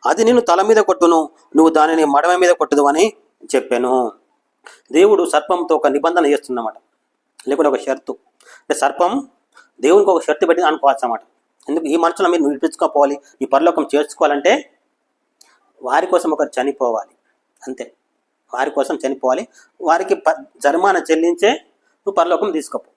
అది నిన్ను తల మీద కొట్టును, నువ్వు దానిని మడమ మీద కొట్టదు అని చెప్పాను. దేవుడు సర్పంతో ఒక నిబంధన చేస్తున్నమాట, లేకుంటే ఒక షరతు. అంటే సర్పం దేవునికి ఒక షరతు పెట్టి అనుకోవచ్చు అన్నమాట. ఎందుకు? ఈ మనుషులను మీరు విడిపించుకోవాలి, ఈ పరలోకం చేర్చుకోవాలంటే వారి కోసం ఒకరు చనిపోవాలి, అంతే. వారి కోసం చనిపోవాలి, వారికి జరిమానా చెల్లించే నువ్వు పరలోకం తీసుకోపో.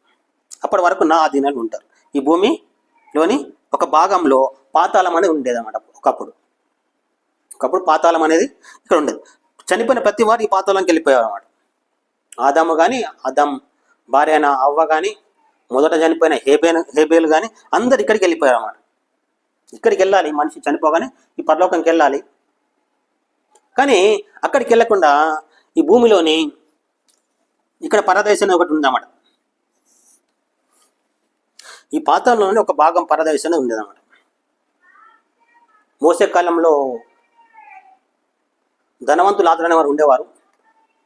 అప్పటి వరకు నా అధీనంలో ఉంటారు. ఈ భూమిలోని ఒక భాగంలో పాతాళం అనేది ఉండేదన్నమాట. ఒకప్పుడు పాతాళం అనేది ఇక్కడ ఉండేది. చనిపోయిన ప్రతి వారు ఈ పాతాళంకి వెళ్ళిపోయారు అన్నమాట. ఆదాము కానీ, ఆదాం భార్య అయిన అవ్వ కానీ, మొదట చనిపోయిన హేబేలు కానీ అందరు ఇక్కడికి వెళ్ళిపోయారు అన్నమాట. ఇక్కడికి వెళ్ళాలి, మనిషి చనిపోగానే ఈ పరలోకంకి వెళ్ళాలి. కానీ అక్కడికి వెళ్ళకుండా ఈ భూమిలోని ఇక్కడ పరదేశం ఒకటి ఉందన్నమాట. ఈ పాతాళంలోనే ఒక భాగం పరదేశం ఉండేదన్నమాట. మోసే కాలంలో ధనవంతులు ఆదరణ వారు ఉండేవారు.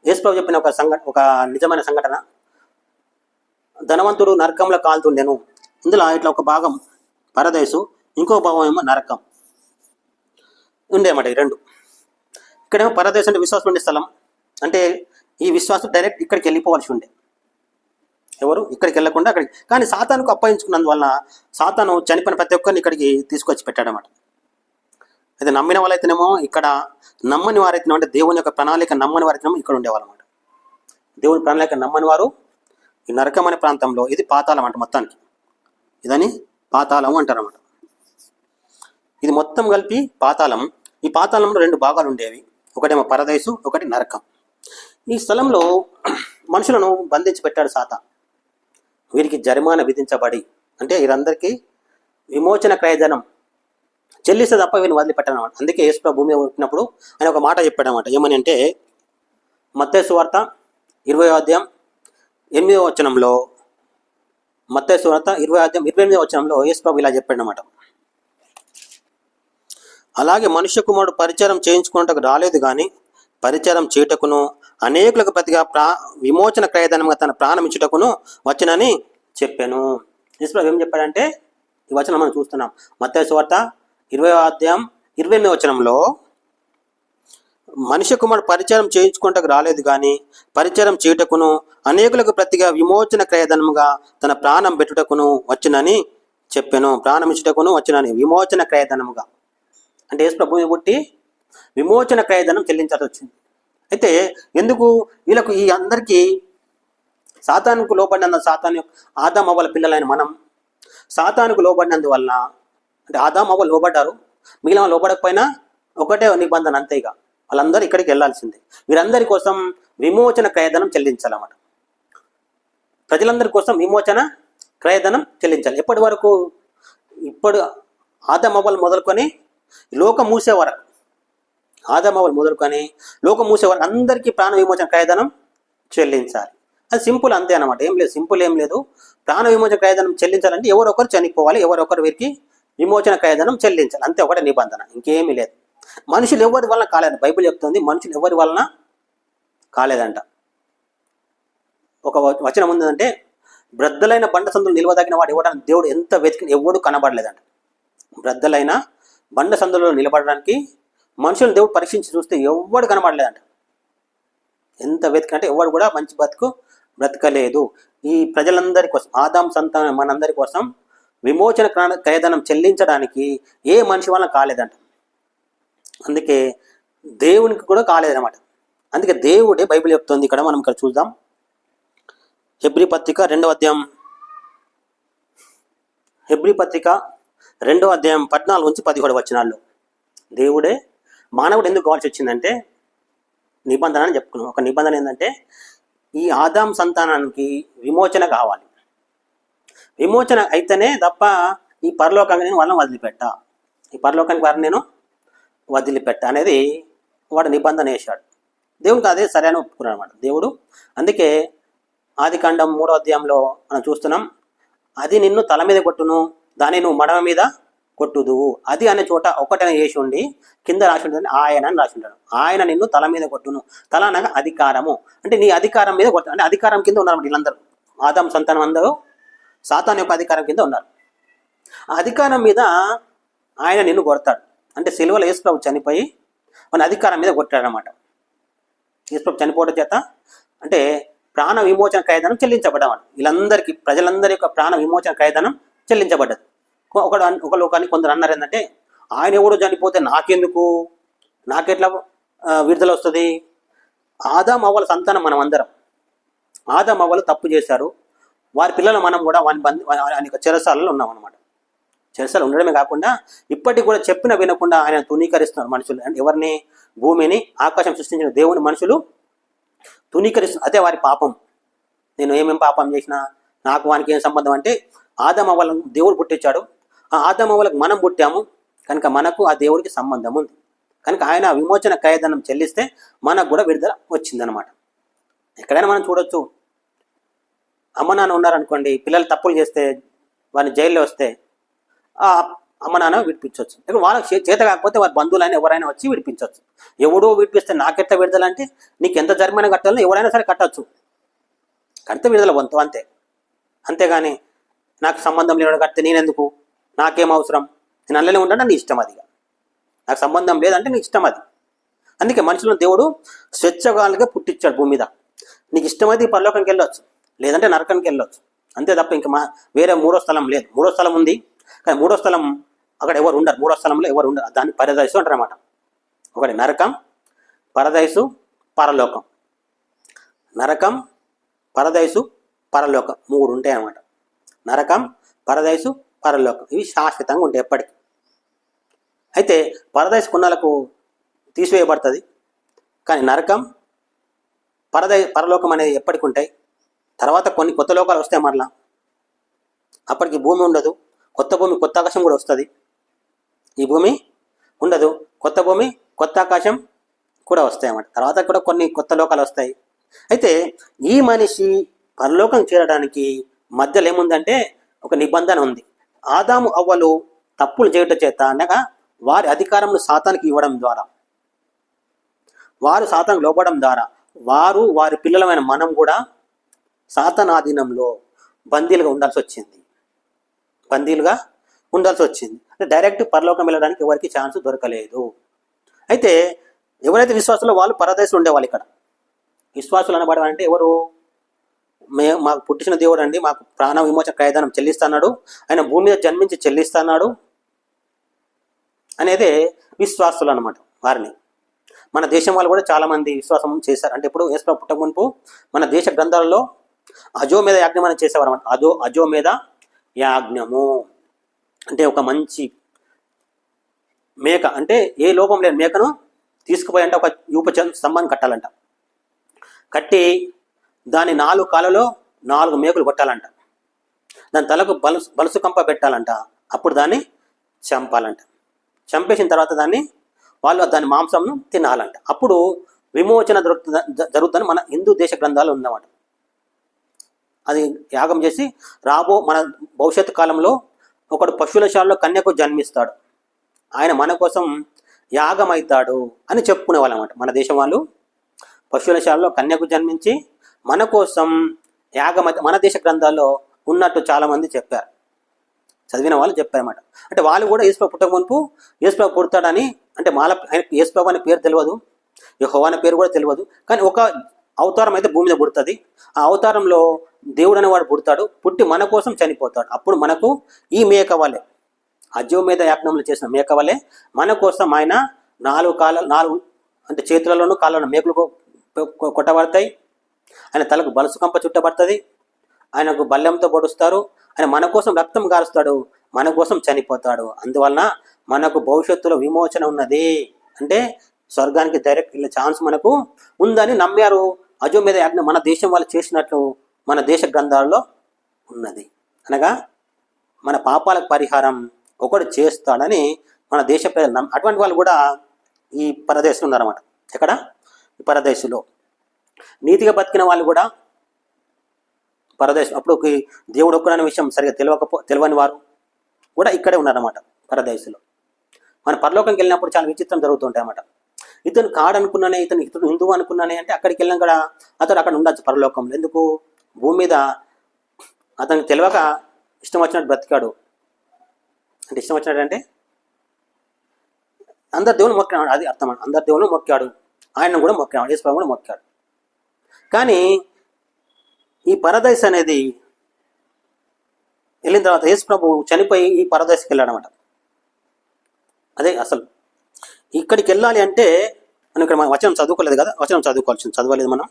యేసుప్రభు చెప్పిన ఒక నిజమైన సంఘటన. ధనవంతుడు నరకంలో కాలుతుండేను. ఇందులో ఇట్లా ఒక భాగం పరదేశు, ఇంకో భాగం ఏమో నరకం ఉండేమాట. ఈ రెండు. ఇక్కడేమో పరదేశం అంటే విశ్వాసం ఉండే స్థలం. అంటే ఈ విశ్వాసం డైరెక్ట్ ఇక్కడికి వెళ్ళిపోవాల్సి ఉండే. ఎవరు ఇక్కడికి వెళ్ళకుండా అక్కడికి. కానీ సాతానుకు అప్పగించుకున్నందువలన సాతాను చనిపోయిన ప్రతి ఒక్కరిని ఇక్కడికి తీసుకొచ్చి పెట్టాడన్నమాట. అయితే నమ్మిన వాళ్ళైతేనేమో ఇక్కడ, నమ్మని వారైతేనేమో అంటే దేవుని యొక్క ప్రణాళిక నమ్మని వారైతేనేమో ఇక్కడ ఉండేవాళ్ళు అన్నమాట. దేవుని ప్రణాళిక నమ్మని వారు ఈ నరకం అనే ప్రాంతంలో, ఇది పాతాళం అంట మొత్తానికి. ఇదని పాతాళం అంటారు అన్నమాట. ఇది మొత్తం కలిపి పాతాళం. ఈ పాతాళంలో 2 భాగాలు ఉండేవి. ఒకటేమో పరదేశు, ఒకటి నరకం. ఈ స్థలంలో మనుషులను బంధించి పెట్టాడు సాతాను. వీరికి జరిమానా విధించబడి, అంటే వీరందరికీ విమోచన క్రయధనం చెల్లిస్తే తప్ప వీరిని వదిలిపెట్టాను. అందుకే యేసు భూమి వచ్చినప్పుడు ఆయన ఒక మాట చెప్పాడనమాట. ఏమని అంటే మత్తయి సువార్త 20వ అధ్యాయం 8వ వచనంలో, మత్తయి సువార్త 20వ అధ్యాయం 28వ వచనంలో యేసు ప్రభు ఇలా చెప్పాడనమాట. అలాగే మనుష్య కుమారుడు పరిచారం చేయించుకున్నట్టుకు రాలేదు కానీ పరిచారం చేయుటకును అనేకులకు ప్రతిగా విమోచన క్రయధనంగా తన ప్రాణం ఇచ్చుటకును వచ్చనని చెప్పాను. యేసు ప్రభు ఏం చెప్పాడంటే, ఈ వచనం మనం చూస్తున్నాం. మత్తయి సువార్త 20వ అధ్యాయం 28వ వచనంలో, మనుష్య కుమారుడు పరిచారం చేయించుకుంటకు రాలేదు కానీ పరిచారం చేయుటకును అనేకులకు ప్రతిగా విమోచన క్రయధనముగా తన ప్రాణం పెట్టుటకును వచ్చునని చెప్పాను. ప్రాణం ఇచ్చుటకును వచ్చునని, విమోచన క్రయధనముగా అంటే యేసు ప్రభువుని పుట్టి విమోచన క్రయధనం చెల్లించాల్సి వచ్చింది. అయితే ఎందుకు వీళ్ళకు, ఈ అందరికీ సాతానుకు లోబడినందు, సాతాను ఆదాము అవ్వల పిల్లలైన మనం సాతానుకు లోబడినందువలన, అంటే ఆదాము అవ్వలు లోబడ్డారు, మిగిలిన లోబడకపోయినా ఒకటే నిబంధన, అంతే. ఇక వాళ్ళందరూ ఇక్కడికి వెళ్ళాల్సిందే. వీరందరి కోసం విమోచన క్రయధనం చెల్లించాలన్నమాట. ప్రజలందరి కోసం విమోచన క్రయధనం చెల్లించాలి. ఎప్పటి వరకు? ఇప్పుడు ఆదాము అవ్వలు మొదలుకొని లోకం మూసే వరకు, ఆదాము అవ్వలు మొదలుకొని లోకం మూసే వరకు అందరికీ ప్రాణ విమోచన క్రయధనం చెల్లించాలి. అది సింపుల్, అంతే అనమాట. ఏం లేదు, సింపుల్ ఏం లేదు. ప్రాణ విమోచన క్రయధనం చెల్లించాలంటే ఎవరొకరు చనిపోవాలి, ఎవరొకరు వీరికి విమోచన క్రయధనం చెల్లించాలి, అంతే. ఒకటే నిబంధన, ఇంకేమీ లేదు. మనుషులు ఎవరి వలన కాలేదు. బైబిల్ చెప్తుంది మనుషులు ఎవరి వలన కాలేదంట. ఒక వచనం ఉందంటే, బ్రద్దలైన బండ సందులు నిలవదగిన వాడు ఇవ్వడానికి దేవుడు ఎంత వెతికిన ఎవడు కనబడలేదంట. బ్రద్దలైన బండ సందులో నిలబడడానికి మనుషులను దేవుడు పరీక్షించి చూస్తే ఎవడు కనబడలేదంట. ఎంత వెతికినంటే ఎవడు కూడా మంచి బ్రతకలేదు. ఈ ప్రజలందరి కోసం, ఆదాం సంతానం మనందరి కోసం విమోచన క్రయధనం చెల్లించడానికి ఏ మనిషి వలన కాలేదంట. అందుకే దేవునికి కూడా కాలేదన్నమాట. అందుకే దేవుడే, బైబిల్ చెప్తుంది ఇక్కడ, మనం ఇక్కడ చూద్దాం. హెబ్రీ పత్రిక 2 అధ్యాయం 14-17 దేవుడే మానవుడు ఎందుకు కావాల్సి వచ్చిందంటే నిబంధన అని చెప్పుకున్నాం. ఒక నిబంధన ఏంటంటే ఈ ఆదాం సంతానానికి విమోచన కావాలి. విమోచన అయితేనే తప్ప ఈ పరలోకానికి నేను వాళ్ళని వదిలిపెట్ట అనేది వాడు నిబంధన వేశాడు. దేవునికి అదే సరైన ఒప్పుకున్నాడు అనమాట దేవుడు. అందుకే ఆదికాండం 3వ అధ్యాయంలో మనం చూస్తున్నాం, అది నిన్ను తల మీద కొట్టును, దాన్ని నువ్వు మడమ మీద కొట్టుదువు. అది అనే చోట ఒకటనే వేసి ఉండి కింద రాసి ఉంటుంది ఆయన అని రాసి ఉంటాడు. ఆయన నిన్ను తల మీద కొట్టును. తల అనగా అధికారము, అంటే నీ అధికారం మీద కొట్టు, అంటే అధికారం కింద ఉన్నారు వీళ్ళందరూ. ఆదాం సంతానం అందరూ సాతాను యొక్క అధికారం కింద ఉన్నారు. ఆ అధికారం మీద ఆయన నిన్ను కొడతాడు. అంటే సిలువలో యేసుప్రభు చనిపోయి మన అధికారం మీద కొట్టాడనమాట. యేసుప్రభు చనిపోవడం చేత అంటే ప్రాణ విమోచన క్రయధనం చెల్లించబడ్డవాడు. వీళ్ళందరికీ ప్రజలందరి యొక్క ప్రాణ విమోచన క్రయధనం చెల్లించబడ్డది. ఒక లోకాన్ని కొందరు అన్నారు ఏంటంటే, ఆయన ఎవడో చనిపోతే నాకెట్లా విడుదల వస్తుంది? ఆదాం అవ్వల సంతానం మనం అందరం. ఆదాం అవ్వలు తప్పు చేశారు, వారి పిల్లలు మనం కూడా ఆయన చెరసాలలో ఉన్నాం అనమాట. చెరసాలు ఉండడమే కాకుండా ఇప్పటికి కూడా చెప్పిన వినకుండా ఆయన తునీకరిస్తున్నారు మనుషులు. అంటే ఎవరిని? భూమిని, ఆకాశం సృష్టించిన దేవుని మనుషులు తునీకరిస్తున్నారు. అదే వారి పాపం. నేను ఏమేం పాపం చేసినా నాకు వానికి ఏం సంబంధం అంటే, ఆదాం అవ్వలను దేవుడు పుట్టించాడు, ఆ ఆదాం అవ్వలకు మనం పుట్టాము కనుక మనకు ఆ దేవుడికి సంబంధం ఉంది. కనుక ఆయన విమోచన క్రయధనం చెల్లిస్తే మనకు కూడా విడుదల వచ్చిందనమాట. ఎక్కడైనా మనం చూడొచ్చు, అమ్మ నాన్న ఉన్నారనుకోండి, పిల్లలు తప్పులు చేస్తే వారిని జైల్లో వస్తే ఆ అమ్మ నాన్న విడిపించవచ్చు. ఇక్కడ వాళ్ళకి చేత కాకపోతే వారి బంధువులైనా ఎవరైనా వచ్చి విడిపించవచ్చు. ఎవడో విడిపిస్తే నాకెట్లా విడుదల అంటే, నీకు ఎంత జరిమానా కట్టాలో ఎవరైనా సరే కట్టచ్చు, కడితే విడుదల పొందుతావు అంతే. అంతేగాని నాకు సంబంధం లేని కడితే నేనెందుకు, నాకేం అవసరం, నేను అందులోనే ఉంటాను, నీ ఇష్టం, అదిగా నాకు సంబంధం లేదంటే నీ ఇష్టం అది. అందుకే మనుషులను దేవుడు స్వేచ్ఛగాలుగా పుట్టించాడు భూమి మీద. నీకు ఇష్టమైతే ఈ పరలోకానికి వెళ్ళొచ్చు, లేదంటే నరకానికి వెళ్ళొచ్చు, అంతే తప్ప ఇంకా వేరే మూడో స్థలం లేదు. మూడో స్థలం ఉంది కానీ మూడో స్థలం అక్కడ ఎవరు ఉండరు. మూడో స్థలంలో ఎవరు ఉండరు. దాన్ని పరదైసు అంటారు అన్నమాట. ఒకటి నరకం, పరదైసు, పరలోకం. నరకం, పరదైసు, పరలోకం 3 ఉంటాయి అన్నమాట. నరకం, పరదైసు, పరలోకం ఇవి శాశ్వతంగా ఉంటాయి ఎప్పటికీ. అయితే పరదైసు కొన్నాళ్ళకు తీసివేయబడుతుంది, కానీ నరకం, పరలోకం అనేది ఎప్పటికి ఉంటాయి. తర్వాత కొన్ని కొత్త లోకాలు వస్తాయి మరలా. అప్పటికి భూమి ఉండదు, కొత్త భూమి కొత్త ఆకాశం కూడా వస్తుంది. ఈ భూమి ఉండదు, కొత్త భూమి కొత్త ఆకాశం కూడా వస్తాయి అన్నమాట. తర్వాత కూడా కొన్ని కొత్త లోకాలు వస్తాయి. అయితే ఈ మనిషి పరలోకం చేరడానికి మధ్యలో ఏముందంటే ఒక నిబంధన ఉంది. ఆదాము అవ్వలు తప్పులు చేయటం చేత అనగా వారి అధికారంను సాతానికి ఇవ్వడం ద్వారా, వారు సాతానికి లోపడం ద్వారా వారి పిల్లలమైన మనం కూడా సాతాను ఆధీనంలో బందీలుగా ఉండాల్సి వచ్చింది. అంటే డైరెక్ట్ పరలోకం వెళ్ళడానికి ఎవరికి ఛాన్స్ దొరకలేదు. అయితే ఎవరైతే విశ్వాసులో వాళ్ళు పరదేశంలో ఉండేవాళ్ళు. ఇక్కడ విశ్వాసులు అనబడాలంటే ఎవరు? మాకు పుట్టించిన దేవుడు అండి, మాకు ప్రాణ విమోచన క్రయధనం చెల్లిస్తున్నాడు, ఆయన భూమి మీద జన్మించి చెల్లిస్తున్నాడు అనేదే విశ్వాసులు అనమాట. వారిని మన దేశం వాళ్ళు కూడా చాలా మంది విశ్వాసం చేశారు. అంటే ఇప్పుడు యేసు పుట్టక మునుపు మన దేశ గ్రంథాలలో అజోమేధ యాజ్ఞం అని చేసేవారు అనమాట. అజోమేధ యాజ్ఞము అంటే ఒక మంచి మేక, అంటే ఏ లోపం లేని మేకను తీసుకుపోయి అంటే ఒక యూప స్తంభాన్ని కట్టాలంట. కట్టి దాని 4 కాళ్ళలో 4 మేకులు కొట్టాలంట. దాని తలకు బలుసు కంప పెట్టాలంట. అప్పుడు దాన్ని చంపాలంట. చంపేసిన తర్వాత దాన్ని మాంసంను తినాలంట. అప్పుడు విమోచన జరుగుతుందని మన హిందూ దేశ గ్రంథాలు ఉందన్నమాట. అది యాగం చేసి మన భవిష్యత్తు కాలంలో ఒకడు పశువుల శాలలో కన్యకు జన్మిస్తాడు, ఆయన మన కోసం యాగం అవుతాడు అని చెప్పుకునే వాళ్ళు అన్నమాట. మన దేశం వాళ్ళు పశువుల శాలలో కన్యకు జన్మించి మన కోసం యాగం అయితే మన దేశ గ్రంథాల్లో ఉన్నట్టు చాలామంది చెప్పారు, చదివిన వాళ్ళు చెప్పారన్నమాట. అంటే వాళ్ళు కూడా యేసుప్రభు పుట్టక మునుపు యేసుప్రభు పుడతాడని, అంటే యేసుప్రభు అనే పేరు తెలియదు, యెహోవా అనే పేరు కూడా తెలియదు, కానీ ఒక అవతారం అయితే భూమి మీద పుడుతుంది. ఆ అవతారంలో దేవుడు అనేవాడు పుడతాడు, పుట్టి మన కోసం చనిపోతాడు. అప్పుడు మనకు ఈ మేక వలె, అజోమేధ యాజ్ఞంలో చేసిన మేక వలె మన కోసం ఆయన 4 అంటే చేతులలోనూ కాళ్ళలోనూ మేకులు కొట్టబడతాయి, ఆయన తలకు బలుసు కంప చుట్టబడుతుంది, ఆయనకు బల్లెంతో పొడుస్తారు, ఆయన మన కోసం రక్తం కారుస్తాడు, మన కోసం చనిపోతాడు. అందువలన మనకు భవిష్యత్తులో విమోచన ఉన్నది, అంటే స్వర్గానికి డైరెక్ట్ వెళ్ళే ఛాన్స్ మనకు ఉందని నమ్మారు. అజోమేధ యాజ్ఞ మన దేశం వాళ్ళు చేసినట్లు మన దేశ గ్రంథాల్లో ఉన్నది. అనగా మన పాపాలకు పరిహారం ఒకడు చేస్తాడని మన దేశ ప్రజలు అటువంటి వాళ్ళు కూడా ఈ పరదేశంలో ఉన్నారన్నమాట. ఎక్కడ? ఈ పరదేశంలో నీతిగా బతికిన వాళ్ళు కూడా పరదేశం, అప్పుడు దేవుడు ఒక్కడనే విషయం సరిగా తెలియని వారు కూడా ఇక్కడే ఉన్నారన్నమాట పరదేశంలో. మన పరలోకంకి వెళ్ళినప్పుడు చాలా విచిత్రం జరుగుతుంటాయి అన్నమాట. ఇతను కాడనుకున్నానే, ఇతను హిందువు అనుకున్నానే అంటే అక్కడికి వెళ్ళినా కూడా అతడు అక్కడ ఉండొచ్చు పరలోకంలో. ఎందుకు? భూమి మీద అతనికి తెలియక ఇష్టం వచ్చినట్టు బ్రతికాడు. అంటే ఇష్టం వచ్చినట్టు అంటే అందరు దేవుని మొక్కినాడు, అది అర్థం. అందరు దేవుని మొక్కాడు, ఆయన కూడా మొక్కాడు, యేసు ప్రభు కూడా మొక్కాడు. కానీ ఈ పరదేశ్ అనేది వెళ్ళిన తర్వాత యేసు ప్రభు చనిపోయి ఈ పరదేశకి వెళ్ళాడనమాట. అదే అసలు ఇక్కడికి వెళ్ళాలి అంటే మనం ఇక్కడ వచనం చదువుకోలేదు కదా, వచనం చదువుకోవాల్సింది, చదవలేదు మనం.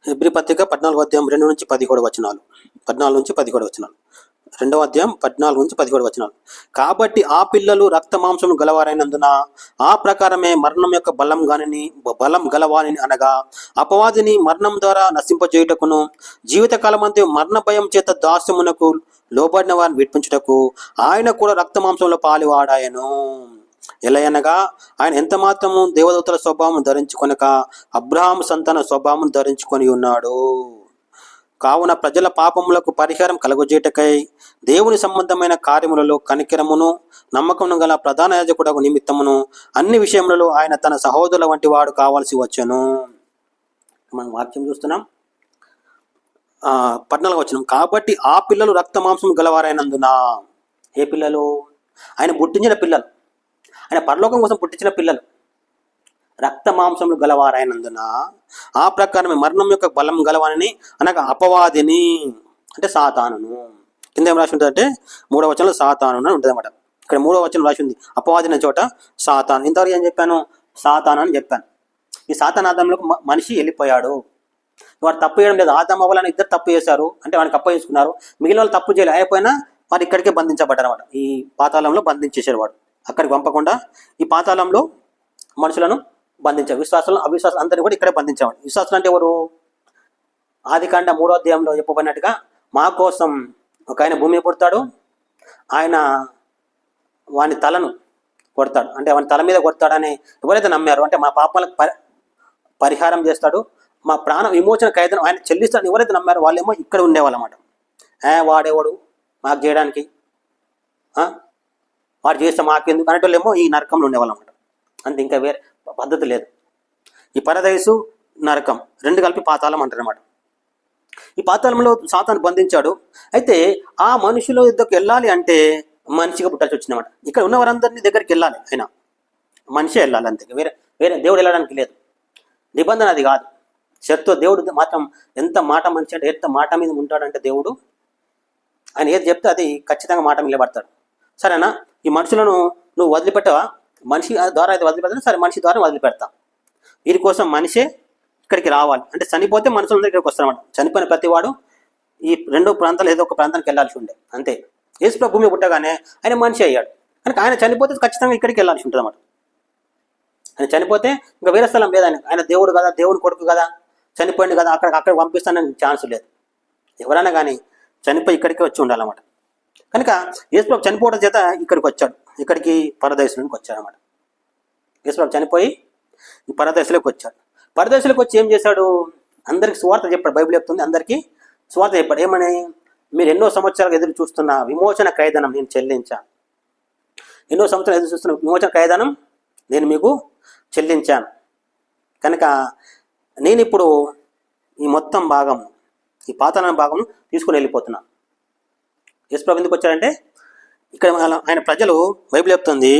హెబ్రీ పత్రిక 14వ అధ్యాయం 2 నుంచి 17 వచనాలు, 14 నుంచి 17 వచనాలు, 2వ అధ్యాయం 14 నుంచి 17 వచనాలు. కాబట్టి ఆ పిల్లలు రక్త మాంసము గలవారైనందున ఆ ప్రకారమే మరణం యొక్క బలం గలవాని అనగా అపవాదిని మరణం ద్వారా నశింపజేయుటకును జీవితకాలమంతే మరణ భయం చేత దాస్యమునకు లోబడిన వారిని విడిపించుటకు ఆయన కూడా రక్త మాంసంలో పాలువాడాయను. ఎలయనగా ఆయన ఎంత మాత్రము దేవదూతల స్వభావం ధరించుకొనక అబ్రహాము సంతాన స్వభావం ధరించుకొని ఉన్నాడు. కావున ప్రజల పాపములకు పరిహారం కలుగజేయటకై దేవుని సంబంధమైన కార్యములలో కనికరమును నమ్మకమును గల ప్రధాన యాజకుడకు నిమిత్తమును అన్ని విషయములలో ఆయన తన సహోదరుల వంటి వాడు కావాల్సి వచ్చెను. మనం వాక్యం చూస్తున్నాం. 14వ వచనం. కాబట్టి ఆ పిల్లలు రక్త మాంసం గలవారైనందున, ఏ పిల్లలు? ఆయన పుట్టించిన పిల్లలు, ఆయన పరలోకం కోసం పుట్టించిన పిల్లలు, రక్త మాంసములు గలవారైనందున ఆ ప్రకారమే మరణం యొక్క బలం గలవాని అనగా అపవాదిని, అంటే సాతానును. కింద ఏం రాసి ఉంటుంది అంటే 3వ వచనంలో సాతాను అని ఉంటుంది అన్నమాట. ఇక్కడ 3వ వచనం రాసి ఉంది అపవాది అనే చోట సాతాను. ఇంతవరకు ఏం చెప్పాను? సాతాను అని చెప్పాను. ఈ సాతానాదంలోకి మనిషి వెళ్ళిపోయాడు. వాడు తప్పు చేయడం లేదు. ఆదాము అవ్వాలని ఇద్దరు తప్పు చేశారు, అంటే వాడిని అప్ప చేసుకున్నారు. మిగిలిన వాళ్ళు తప్పు చేయలేదు, అయిపోయినా వాడు ఇక్కడికే బంధించబడ్డారు అన్నమాట. ఈ పాతాళంలో బంధించేశారు. వాడు అక్కడికి పంపకుండా ఈ పాతాళంలో మనుషులను బంధించారు. విశ్వాసాలను అవిశ్వాసం అందరినీ కూడా ఇక్కడే బంధించేవాడు. విశ్వాసులు అంటే ఎవరు? ఆదికాండ 3వ అధ్యాయంలో చెప్పబడినట్టుగా మా కోసం ఒక ఆయన భూమిని పుడతాడు, ఆయన వాని తలను కొడతాడు, అంటే వాని తల మీద కొడతాడని ఎవరైతే నమ్మారో, అంటే మా పాపాలకు పరిహారం చేస్తాడు, మా ప్రాణ విమోచన ఖైదను ఆయన చెల్లిస్తాడు ఎవరైతే నమ్మారో వాళ్ళేమో ఇక్కడ ఉండేవాళ్ళు అన్నమాట. వాడేవాడు మాకు చేయడానికి, వాడు చేస్తే మాకెందుకు అనేటోళ్ళేమో ఈ నరకంలో ఉండేవాళ్ళు అన్నమాట. అంతే, ఇంకా వేరే పద్ధతి లేదు. ఈ పరదేశు నరకం రెండు కలిపి పాతాళం అంటారు అన్నమాట. ఈ పాతాళంలో సాతాను బంధించాడు. అయితే ఆ మనుషుల యుద్ధకు వెళ్ళాలి అంటే మనిషిగా పుట్టాల్సి వచ్చిందన్నమాట. ఇక్కడ ఉన్న వారందరినీ దగ్గరికి వెళ్ళాలి, అయినా మనిషే వెళ్ళాలి, అంతే. వేరే వేరే దేవుడు వెళ్ళడానికి లేదు. నిబంధన అది కాదు. శర్తో దేవుడు మాత్రం ఎంత మాట మనిషి అంటే ఎంత మాట మీద ఉంటాడంటే దేవుడు, ఆయన ఏది చెప్తే అది ఖచ్చితంగా మాట మీద నిలబడతాడు. సరేనా? ఈ మనుషులను నువ్వు వదిలిపెట్టవా? మనిషి ద్వారా అయితే వదిలిపెడతా, సరే మనిషి ద్వారా వదిలిపెడతా. వీరి కోసం మనిషే ఇక్కడికి రావాలి. అంటే చనిపోతే మనుషులందరూ ఇక్కడికి వస్తారన్నమాట. చనిపోయిన ప్రతివాడు ఈ రెండో ప్రాంతాలు ఏదో ఒక ప్రాంతానికి వెళ్ళాల్సి ఉండే, అంతే. యేసు భూమి పుట్టగానే ఆయన మనిషి అయ్యాడు కనుక ఆయన చనిపోతే ఖచ్చితంగా ఇక్కడికి వెళ్ళాల్సి ఉంటుంది అన్నమాట. ఆయన చనిపోతే ఇంకా వేరే స్థలం లేదు. ఆయన దేవుడు కదా, దేవుని కొడుకు కదా, చనిపోయింది కదా, అక్కడ పంపిస్తానని ఛాన్స్ లేదు. ఎవరైనా కానీ చనిపోయి ఇక్కడికి వచ్చి ఉండాలన్నమాట. కనుక యేసు చనిపోవడం చేత ఇక్కడికి వచ్చాడు, ఇక్కడికి పరదేశంలోకి వచ్చాడు అన్నమాట. యేసు చనిపోయి ఈ పరదేశంలోకి వచ్చాడు. పరదేశంలోకి వచ్చి ఏం చేశాడు? అందరికి సువార్త చెప్పాడు. బైబిల్ చెప్తుంది అందరికీ సువార్త చెప్పాడు. ఏమని? మీరు ఎన్నో సంవత్సరాలు ఎదురు చూస్తున్న విమోచన క్రయధనం నేను చెల్లించాను. ఎన్నో సంవత్సరాలు ఎదురు చూస్తున్న విమోచన క్రయధనం నేను మీకు చెల్లించాను. కనుక నేను ఇప్పుడు ఈ మొత్తం భాగం, ఈ పాతాళ భాగం తీసుకుని వెళ్ళిపోతున్నాను. యేసు ప్రభు ఎందుకు వచ్చాడంటే ఇక్కడ ఆయన ప్రజలు, బైబిల్ చెప్తుంది,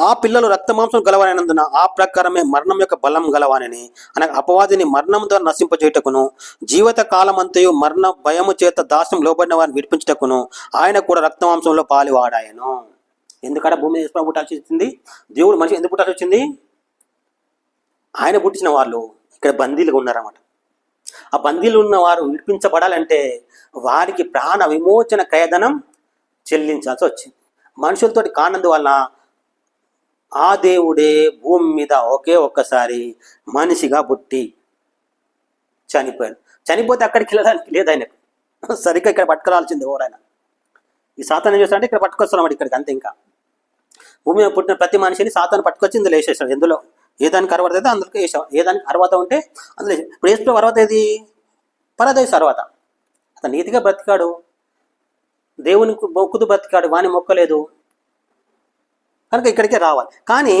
ఆ పిల్లలు రక్త మాంసం గలవారైనందున ఆ ప్రకారమే మరణం యొక్క బలం గలవానని అనగా అపవాదిని మరణం ద్వారా నశింపజేయటకును జీవిత కాలమంతయు మరణ భయము చేత దాస్యం లోబడిన వారిని విడిపించటకును ఆయన కూడా రక్త మాంసంలో పాలువాడాయను. ఎందుకంటే భూమి యేసు ప్రభు పుట్టాల్సి వచ్చింది. దేవుడు మనిషి ఎందుకు పుట్టాల్సి వచ్చింది? ఆయన పుట్టించిన వాళ్ళు ఇక్కడ బందీలుగా ఉన్నారన్నమాట. ఆ బందీలు ఉన్న వారు విడిపించబడాలంటే వారికి ప్రాణ విమోచన క్రయధనం చెల్లించాల్సి వచ్చింది. మనుషులతోటి కానందువలన ఆ దేవుడే భూమి మీద ఒక్కసారి మనిషిగా పుట్టి చనిపోయాడు. చనిపోతే అక్కడికి వెళ్ళడానికి లేదు ఆయనకు, సరిగ్గా ఇక్కడ పట్టుకురాల్సింది ఎవరైనా. ఈ సాతాను ఏం చేస్తాడంటే ఇక్కడ పట్టుకొస్తున్నాడు ఇక్కడికి, అంతే. ఇంకా భూమి మీద పుట్టిన ప్రతి మనిషిని సాతాను పట్టుకొచ్చి ఇందులో వేసేసాడు. ఎందులో ఏ దానికి అర్హత అయితే అందులో వేసాం, ఏ దానికి అర్హత ఉంటే అందులో. ఇప్పుడు యేసు అర్హత ఏది? పరదేశ అర్హత. అతను నీతిగా బ్రతికాడు, దేవునికి మొక్కుతూ బ్రతికాడు, వాని మొక్కలేదు కనుక ఇక్కడికే రావాలి. కానీ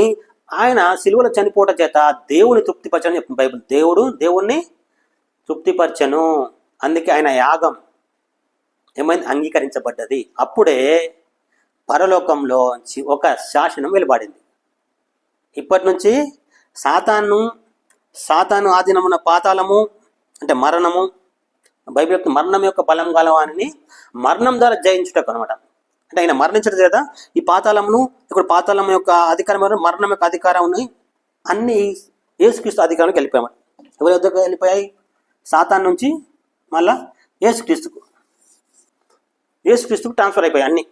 ఆయన సిలువలో చనిపోవటం చేత దేవుని తృప్తిపరచని చెప్తుంది బైబిల్. దేవుణ్ణి తృప్తిపరచను, అందుకే ఆయన యాగం ఏమైంది? అంగీకరించబడ్డది. అప్పుడే పరలోకంలో ఒక శాసనం వెలువడింది. ఇప్పటి నుంచి సాతాను ఆధీనమున్న పాతాళము అంటే మరణము, బైబిల్ యొక్క మరణం యొక్క బలం గలవాని మరణం ద్వారా జయించుటకు అనమాట. అంటే ఆయన మరణించడం చేత ఈ పాతాళమును, ఇప్పుడు పాతాళం యొక్క అధికారం, మరణం యొక్క అధికారం ఉన్నాయి, అన్ని యేసుక్రీస్తు అధికారానికి వెళ్ళిపోయాము. ఎవరి వద్దకు వెళ్ళిపోయాయి? సాతాను నుంచి మళ్ళా యేసుక్రీస్తుకు ట్రాన్స్ఫర్ అయిపోయాయి అన్ని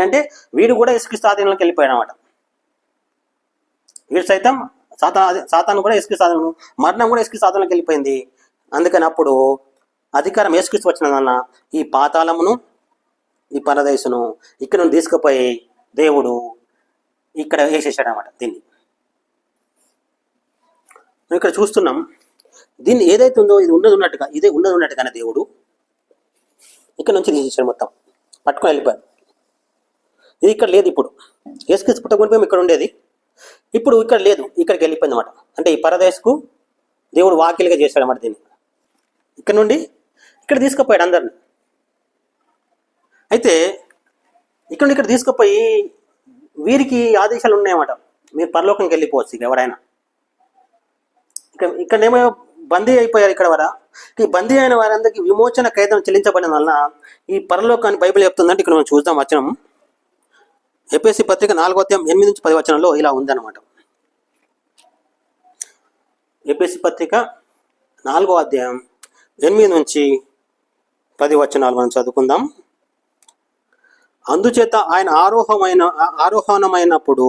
అంటే వీడు కూడా యేసుక్రీస్తు ఆధీనంలోకి వెళ్ళిపోయాడు అనమాట. వీడు సైతం సాతాను కూడా యేసుక్రీస్తు ఆధీనం, మరణం కూడా యేసుక్రీస్తు ఆధీనంలోకి వెళ్ళిపోయింది. అందుకని అప్పుడు అధికారం యేసుక్రీస్తు వచ్చిన ఈ పాతాళమును, ఈ పరదేశును ఇక్కడ నుండి తీసుకుపోయి దేవుడు ఇక్కడ వేసేసాడు అనమాట. దీన్ని ఇక్కడ చూస్తున్నాం. దీన్ని ఏదైతే ఉందో ఇది ఇదే ఉన్నట్టుగానే దేవుడు ఇక్కడ నుంచి తీసేసాడు, మొత్తం పట్టుకొని వెళ్ళిపోయాడు. ఇది ఇక్కడ లేదు. ఇప్పుడు యేసుక్రీస్తు పుట్టకపోయి ఇక్కడ ఉండేది, ఇప్పుడు ఇక్కడ లేదు, ఇక్కడికి వెళ్ళిపోయింది అనమాట. అంటే ఈ పరదేశకు దేవుడు వాకిలిగా చేశాడు అన్నమాట. దీన్ని ఇక్కడ నుండి ఇక్కడ తీసుకుపోయాడు అందరిని. అయితే ఇక్కడ తీసుకుపోయి వీరికి ఆదేశాలు ఉన్నాయన్నమాట, మీరు పరలోకంకి వెళ్ళిపోవచ్చు ఇక ఎవరైనా. ఇక్కడేమో బందీ అయిపోయారు ఇక్కడ వర. ఈ బందీ అయిన వారందరికీ విమోచన ఖైదం చెల్లించబడిన వలన ఈ పరలోకాన్ని బైబిల్ చెప్తుందంటే ఇక్కడ మనం చూద్దాం వచనం. ఎఫెసీ పత్రిక 4:8-10 ఇలా ఉందన్నమాట. ఎఫెసీ పత్రిక 4:8-10 మనం చదువుకుందాం. అందుచేత ఆయన ఆరోహణమైనప్పుడు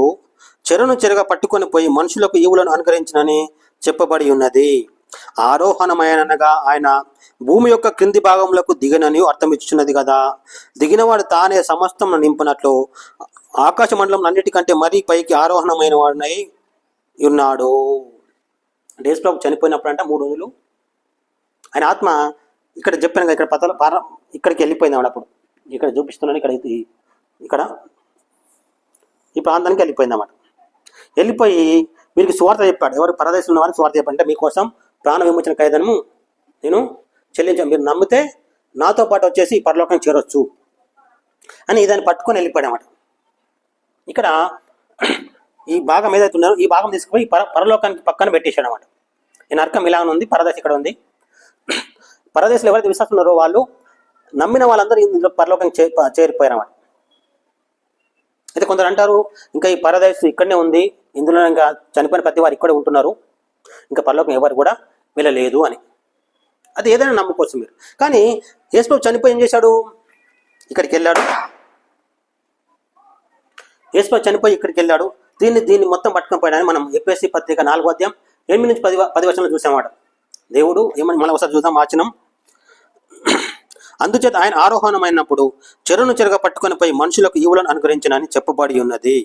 చెరను చెరగా పట్టుకొని పోయి మనుషులకు ఈవులను అనుగ్రహించినని చెప్పబడి ఉన్నది. ఆరోహణమైనగా ఆయన భూమి యొక్క క్రింది భాగంలోకి దిగనని అర్థం ఇచ్చున్నది కదా. దిగినవాడు తానే సమస్తం నింపునట్లు ఆకాశ మండలం అన్నిటికంటే మరీ పైకి ఆరోహణమైన వాడినై ఉన్నాడు. యేసు ప్రభు చనిపోయినప్పుడు అంట 3 రోజులు ఆయన ఆత్మ ఇక్కడ చెప్పాను, ఇక్కడ ఇక్కడికి వెళ్ళిపోయింది అప్పుడు. ఇక్కడ చూపిస్తున్నాను, ఇక్కడ ఈ ప్రాంతానికి వెళ్ళిపోయింది అన్నమాట. వెళ్ళిపోయి వీరికి స్వార్థ చెప్పాడు. ఎవరు పరదేశంలో ఉన్న వారికి స్వార్థ చెప్పాడంటే, మీకోసం ప్రాణ విమోచన ఖైదనము నేను చెల్లించాను, మీరు నమ్మితే నాతో పాటు వచ్చేసి పరలోకానికి చేరొచ్చు అని దాన్ని పట్టుకొని వెళ్ళిపోయాడు అన్నమాట. ఇక్కడ ఈ భాగం ఏదైతే ఉన్నారో ఈ భాగం తీసుకుపోయి పరలోకానికి పక్కన పెట్టేశాడు అన్నమాట. ఈ నరకం ఇలాగ ఉంది, పరదేశం ఇక్కడ ఉంది. పరదేశంలో ఎవరైతే విశ్వాసం ఉన్నారో వాళ్ళు నమ్మిన వాళ్ళందరూ ఇందులో పరలోకానికి చేరిపోయారు అన్నమాట. అయితే కొందరు అంటారు, ఇంకా ఈ పరదేశం ఇక్కడనే ఉంది, ఇందులో ఇంకా చనిపోయిన ప్రతి వారు ఇక్కడే ఉంటున్నారు, ఇంకా పరలోకం ఎవరు కూడా వెళ్ళలేదు అని. అది ఏదైనా నమ్ముకోవచ్చు మీరు. కానీ యేసు ప్రభు చనిపోయి ఏం చేశాడు? ఇక్కడికి వెళ్ళాడు. యేసు ప్రభు చనిపోయి ఇక్కడికి వెళ్ళాడు. దీన్ని మొత్తం పట్టుకొని పోయాడని మనం ఎఫెసీ పత్రిక 4:8-10 చూసామాట. దేవుడు ఏమని మళ్ళీ ఒకసారి చూద్దాం వాచనం. అందుచేత ఆయన ఆరోహణమైనప్పుడు చెరును చెరగా పట్టుకొని పోయి మనుషులకు ఈవులను అనుగ్రహించినని చెప్పబడి ఉన్నది.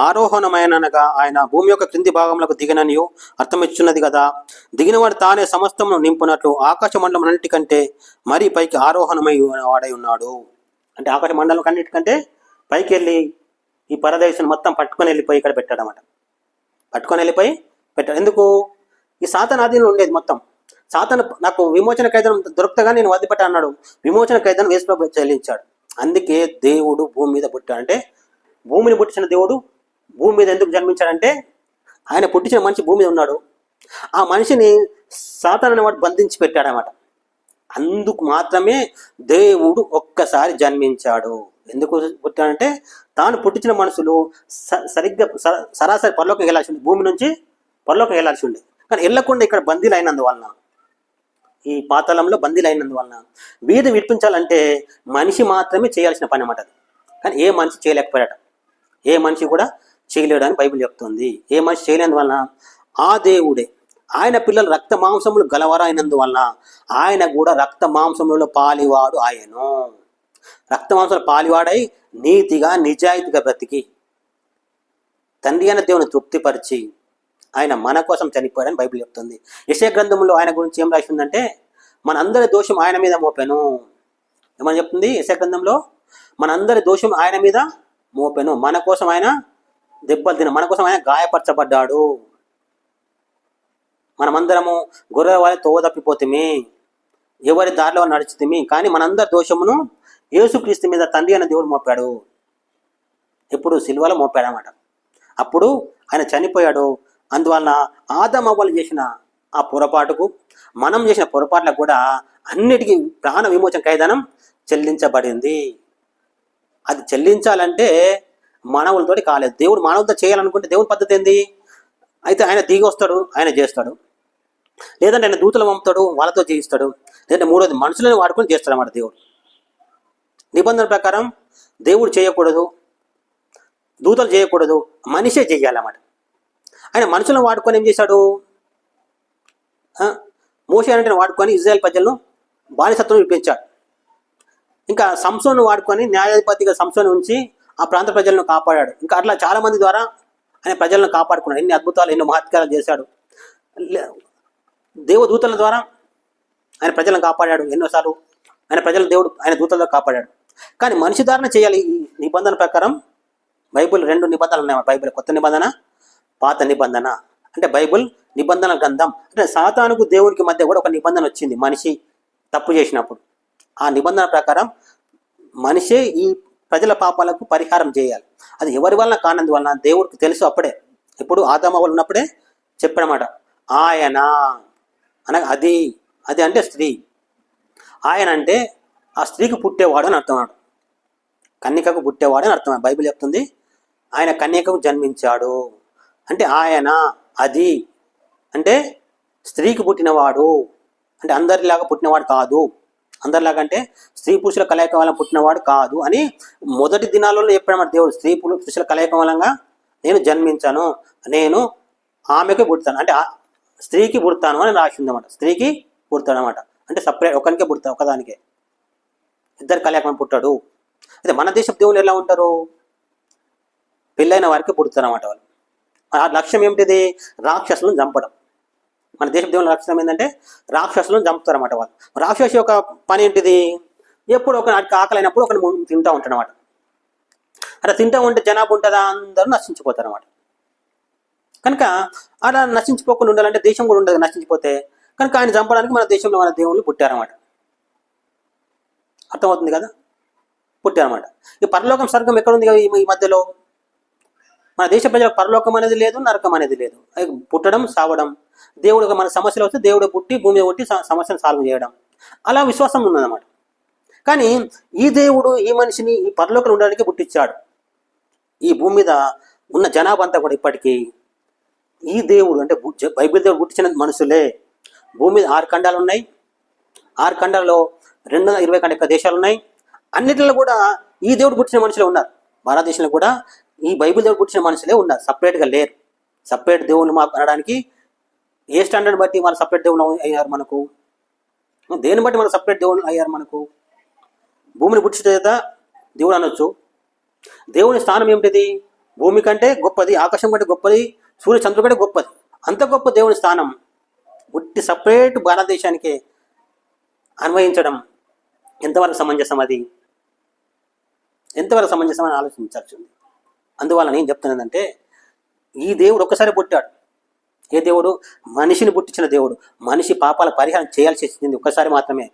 ఆరోహణమైనగా ఆయన భూమి యొక్క క్రింది భాగంలోకి దిగిననియు అర్థమిచ్చున్నది కదా. దిగినవాడు తానే సమస్తమును నింపునట్లు ఆకాశ మండలం అన్నిటికంటే మరీ పైకి ఆరోహణమై వాడై ఉన్నాడు. అంటే ఆకాశ మండలం అన్నిటికంటే పైకి వెళ్ళి ఈ పరదేశం మొత్తం పట్టుకొని వెళ్ళిపోయి ఇక్కడ పెట్టాడన్నమాట. పట్టుకొని వెళ్ళిపోయి పెట్టాడు. ఎందుకు? ఈ సాతాను ఆధీనంలో ఉండేది మొత్తం. సాతాను నాకు విమోచన ఖైదనం దొరుకుతగా నేను వదిలిపెట్టా అన్నాడు. విమోచన ఖైదనం యేసు ప్రభు చెల్లించాడు. అందుకే దేవుడు భూమి మీద పుట్టాడు. అంటే భూమిని పుట్టించిన దేవుడు భూమి మీద ఎందుకు జన్మించాడంటే, ఆయన పుట్టించిన మనిషి భూమి మీద ఉన్నాడు, ఆ మనిషిని సాతాను అనేవాడు బంధించి పెట్టాడనమాట. అందుకు మాత్రమే దేవుడు ఒక్కసారి జన్మించాడు. ఎందుకు పుట్టాడంటే, తాను పుట్టించిన మనుషులు సరిగ్గా సరాసరి పరలోకం వెళ్ళాల్సి ఉంది, భూమి నుంచి పరలోకం వెళ్ళాల్సి ఉంది. కానీ వెళ్ళకుండా ఇక్కడ బందీలు అయినందువలన ఈ పాతాళంలో బందీలైనందువలన వీరిని విడిపించాలంటే మనిషి మాత్రమే చేయాల్సిన పని అన్నమాట. కానీ ఏ మనిషి చేయలేకపోయాట, ఏ మనిషి కూడా చేయలేడు అని బైబిల్ చెప్తుంది. ఏ మనిషి చేయలేనందువలన ఆ దేవుడే ఆయన పిల్లలు రక్త మాంసములు గలవరైనందువలన ఆయన కూడా రక్త మాంసములలో పాలివాడు ఆయను. రక్త మాంసములు పాలివాడై నీతిగా నిజాయితీగా బ్రతికి తండ్రి అయిన దేవుని తృప్తిపరిచి ఆయన మన కోసం చనిపోయాడని బైబిల్ చెప్తుంది. యెషయా గ్రంథంలో ఆయన గురించి ఏం రాసిందంటే మనందరి దోషం ఆయన మీద మోపెను. ఏమని చెప్తుంది యెషయా గ్రంథంలో? మనందరి దోషం ఆయన మీద మోపెను, మన కోసం ఆయన దెబ్బలు తిన, మన కోసం ఆయన గాయపరచబడ్డాడు. మనమందరము గొర్రెల వాళ్ళ తోవ తప్పిపోతుమి, ఎవరి దారిలో నడుచుతుమి, కానీ మనందరి దోషమును యేసుక్రీస్తు మీద తండ్రి అనే దేవుడు మోపాడు. ఎప్పుడు సిలువలో మోపాడు అన్నమాట. అప్పుడు ఆయన చనిపోయాడు. అందువలన ఆదాము అవ్వలు చేసిన ఆ పొరపాటుకు, మనం చేసిన పొరపాట్లకు కూడా అన్నిటికీ ప్రాణ విమోచన ఖైదానం చెల్లించబడింది. అది చెల్లించాలంటే మానవులతోటి కాలేదు. దేవుడు మానవులతో చేయాలనుకుంటే దేవుని పద్ధతి ఏంది? అయితే ఆయన దిగి వస్తాడు, ఆయన చేస్తాడు. లేదంటే ఆయన దూతలు పంపుతాడు, వాళ్ళతో చేయిస్తాడు. లేదంటే మూడోది మనుషులను వాడుకొని చేస్తాడు అన్నమాట. దేవుడు నిబంధన ప్రకారం దేవుడు చేయకూడదు, దూతలు చేయకూడదు, మనిషే చెయ్యాలన్నమాట. ఆయన మనుషులను వాడుకొని ఏం చేశాడు? మోషే అంటే వాడుకొని ఇజ్రాయెల్ ప్రజలను బానిసత్వం విడిపించాడు. ఇంకా సంసోను వాడుకొని న్యాయాధిపతిగా సంసోను ఉంచి ఆ ప్రాంత ప్రజలను కాపాడాడు. ఇంకా అట్లా చాలా మంది ద్వారా ఆయన ప్రజలను కాపాడుకున్నాడు. ఎన్ని అద్భుతాలు, ఎన్నో మహత్కారాలు చేశాడు. దేవదూతల ద్వారా ఆయన ప్రజలను కాపాడాడు. ఎన్నోసార్లు ఆయన ప్రజలను దేవుడు ఆయన దూతలతో కాపాడాడు. కానీ మనిషి ధారణ చేయాలి. ఈ నిబంధన ప్రకారం బైబిల్ 2 నిబంధనలు ఉన్నాయి. బైబిల్ కొత్త నిబంధన, పాత నిబంధన. అంటే బైబిల్ నిబంధన గ్రంథం. అంటే సాతానుకు దేవునికి మధ్య కూడా ఒక నిబంధన వచ్చింది మనిషి తప్పు చేసినప్పుడు. ఆ నిబంధన ప్రకారం మనిషే ఈ ప్రజల పాపాలకు పరిహారం చేయాలి. అది ఎవరి వలన కానందువలన దేవుడికి తెలుసు. అప్పుడే ఇప్పుడు ఆదాము అవ్వలు ఉన్నప్పుడే చెప్పాడన్నమాట. ఆయన అనగా అది అంటే స్త్రీ. ఆయన అంటే ఆ స్త్రీకి పుట్టేవాడు అని అర్థం. కన్యకకు పుట్టేవాడు అని అర్థం. బైబిల్ చెప్తుంది ఆయన కన్యకకు జన్మించాడు. అంటే ఆయన అది అంటే స్త్రీకి పుట్టినవాడు. అంటే అందరిలాగా పుట్టినవాడు కాదు. అందరిలాగా అంటే స్త్రీ పురుషుల కలయిక వలన పుట్టినవాడు కాదు అని మొదటి దినాలలో చెప్పాడు దేవుడు. స్త్రీ పురుషుల కలయిక వలన నేను జన్మించాను, నేను ఆమెకి పుడతాను, అంటే స్త్రీకి పుడతాను అని రాసి ఉందన్నమాట. స్త్రీకి పుడతాడు అనమాట. అంటే సపరేట్ ఒకరికే పుడతాడు, ఒకదానికే. ఇద్దరు కలయిక పుట్టాడు. అయితే మన దేశపు దేవుళ్ళు ఎలా ఉంటారు? పెళ్ళైన వారికి పుడతారు అన్నమాట వాళ్ళు. ఆ లక్ష్యం ఏమిటిది? రాక్షసులను చంపడం. మన దేశ దేవుని లక్షణం ఏంటంటే రాక్షసులను చంపుతారు అన్నమాట. వాళ్ళు రాక్షసు యొక్క పని ఏంటిది? ఎప్పుడు ఒక ఆకలి అయినప్పుడు ఒకరిని తింటూ ఉంటాడు అన్నమాట. అలా తింటూ ఉంటే జనాభా ఉంటుందా? అందరూ నశించిపోతారు అన్నమాట. కనుక అలా నశించిపోకుండా ఉండాలంటే దేశం కూడా ఉండదు నశించిపోతే. కనుక ఆయన చంపడానికి మన దేశంలో మన దేవుళ్ళు పుట్టారన్నమాట. అర్థమవుతుంది కదా? పుట్టారన్నమాట. ఈ పరలోకం స్వర్గం ఎక్కడ ఉంది ఈ మధ్యలో? మన దేశ ప్రజలకు పరలోకం అనేది లేదు, నరకం అనేది లేదు. పుట్టడం, సావడం. దేవుడు మన సమస్యలు వస్తే దేవుడు పుట్టి భూమి పుట్టి సమస్యను సాల్వ్ చేయడం, అలా విశ్వాసం ఉన్నదన్నమాట. కానీ ఈ దేవుడు ఈ మనిషిని ఈ పరలోకం ఉండడానికి పుట్టించాడు. ఈ భూమి మీద ఉన్న జనాభా అంతా కూడా ఇప్పటికీ ఈ దేవుడు అంటే బైబిల్ దేవుడు పుట్టించిన మనుషులే. భూమి మీద 6 ఖండాలు ఉన్నాయి. 6 ఖండాల్లో 220 కంటే దేశాలు ఉన్నాయి. అన్నిటిలో కూడా ఈ దేవుడు పుట్టిన మనుషులే ఉన్నారు. భారతదేశంలో కూడా ఈ బైబిల్ దేవుడు పుట్టిన మనుషులే ఉన్నారు, సపరేట్గా లేరు. సపరేట్ దేవుళ్ళు మాకు అనడానికి ఏ స్టాండర్డ్ బట్టి వాళ్ళు సపరేట్ దేవుళ్ళు అయ్యారు మనకు? దేని బట్టి మనకు సపరేట్ దేవుళ్ళు అయ్యారు మనకు? భూమిని పుట్టిన చేత దేవుడు అనొచ్చు. దేవుని స్థానం ఏమిటిది? భూమి కంటే గొప్పది, ఆకాశం కంటే గొప్పది, సూర్య చంద్రుడు కంటే గొప్పది. అంత గొప్ప దేవుని స్థానం పుట్టి సపరేట్ భారతదేశానికి అన్వయించడం ఎంతవరకు సమంజసం? అది ఎంతవరకు సమంజసం అని ఆలోచించాల్సి ఉంది. అందువల్ల నేను చెప్తున్నదంటే ఈ దేవుడు ఒక్కసారి పుట్టాడు. ఏ దేవుడు? మనిషిని పుట్టించిన దేవుడు. మనిషి పాపాల పరిహారం చేయాల్సి వచ్చింది ఒక్కసారి మాత్రమే.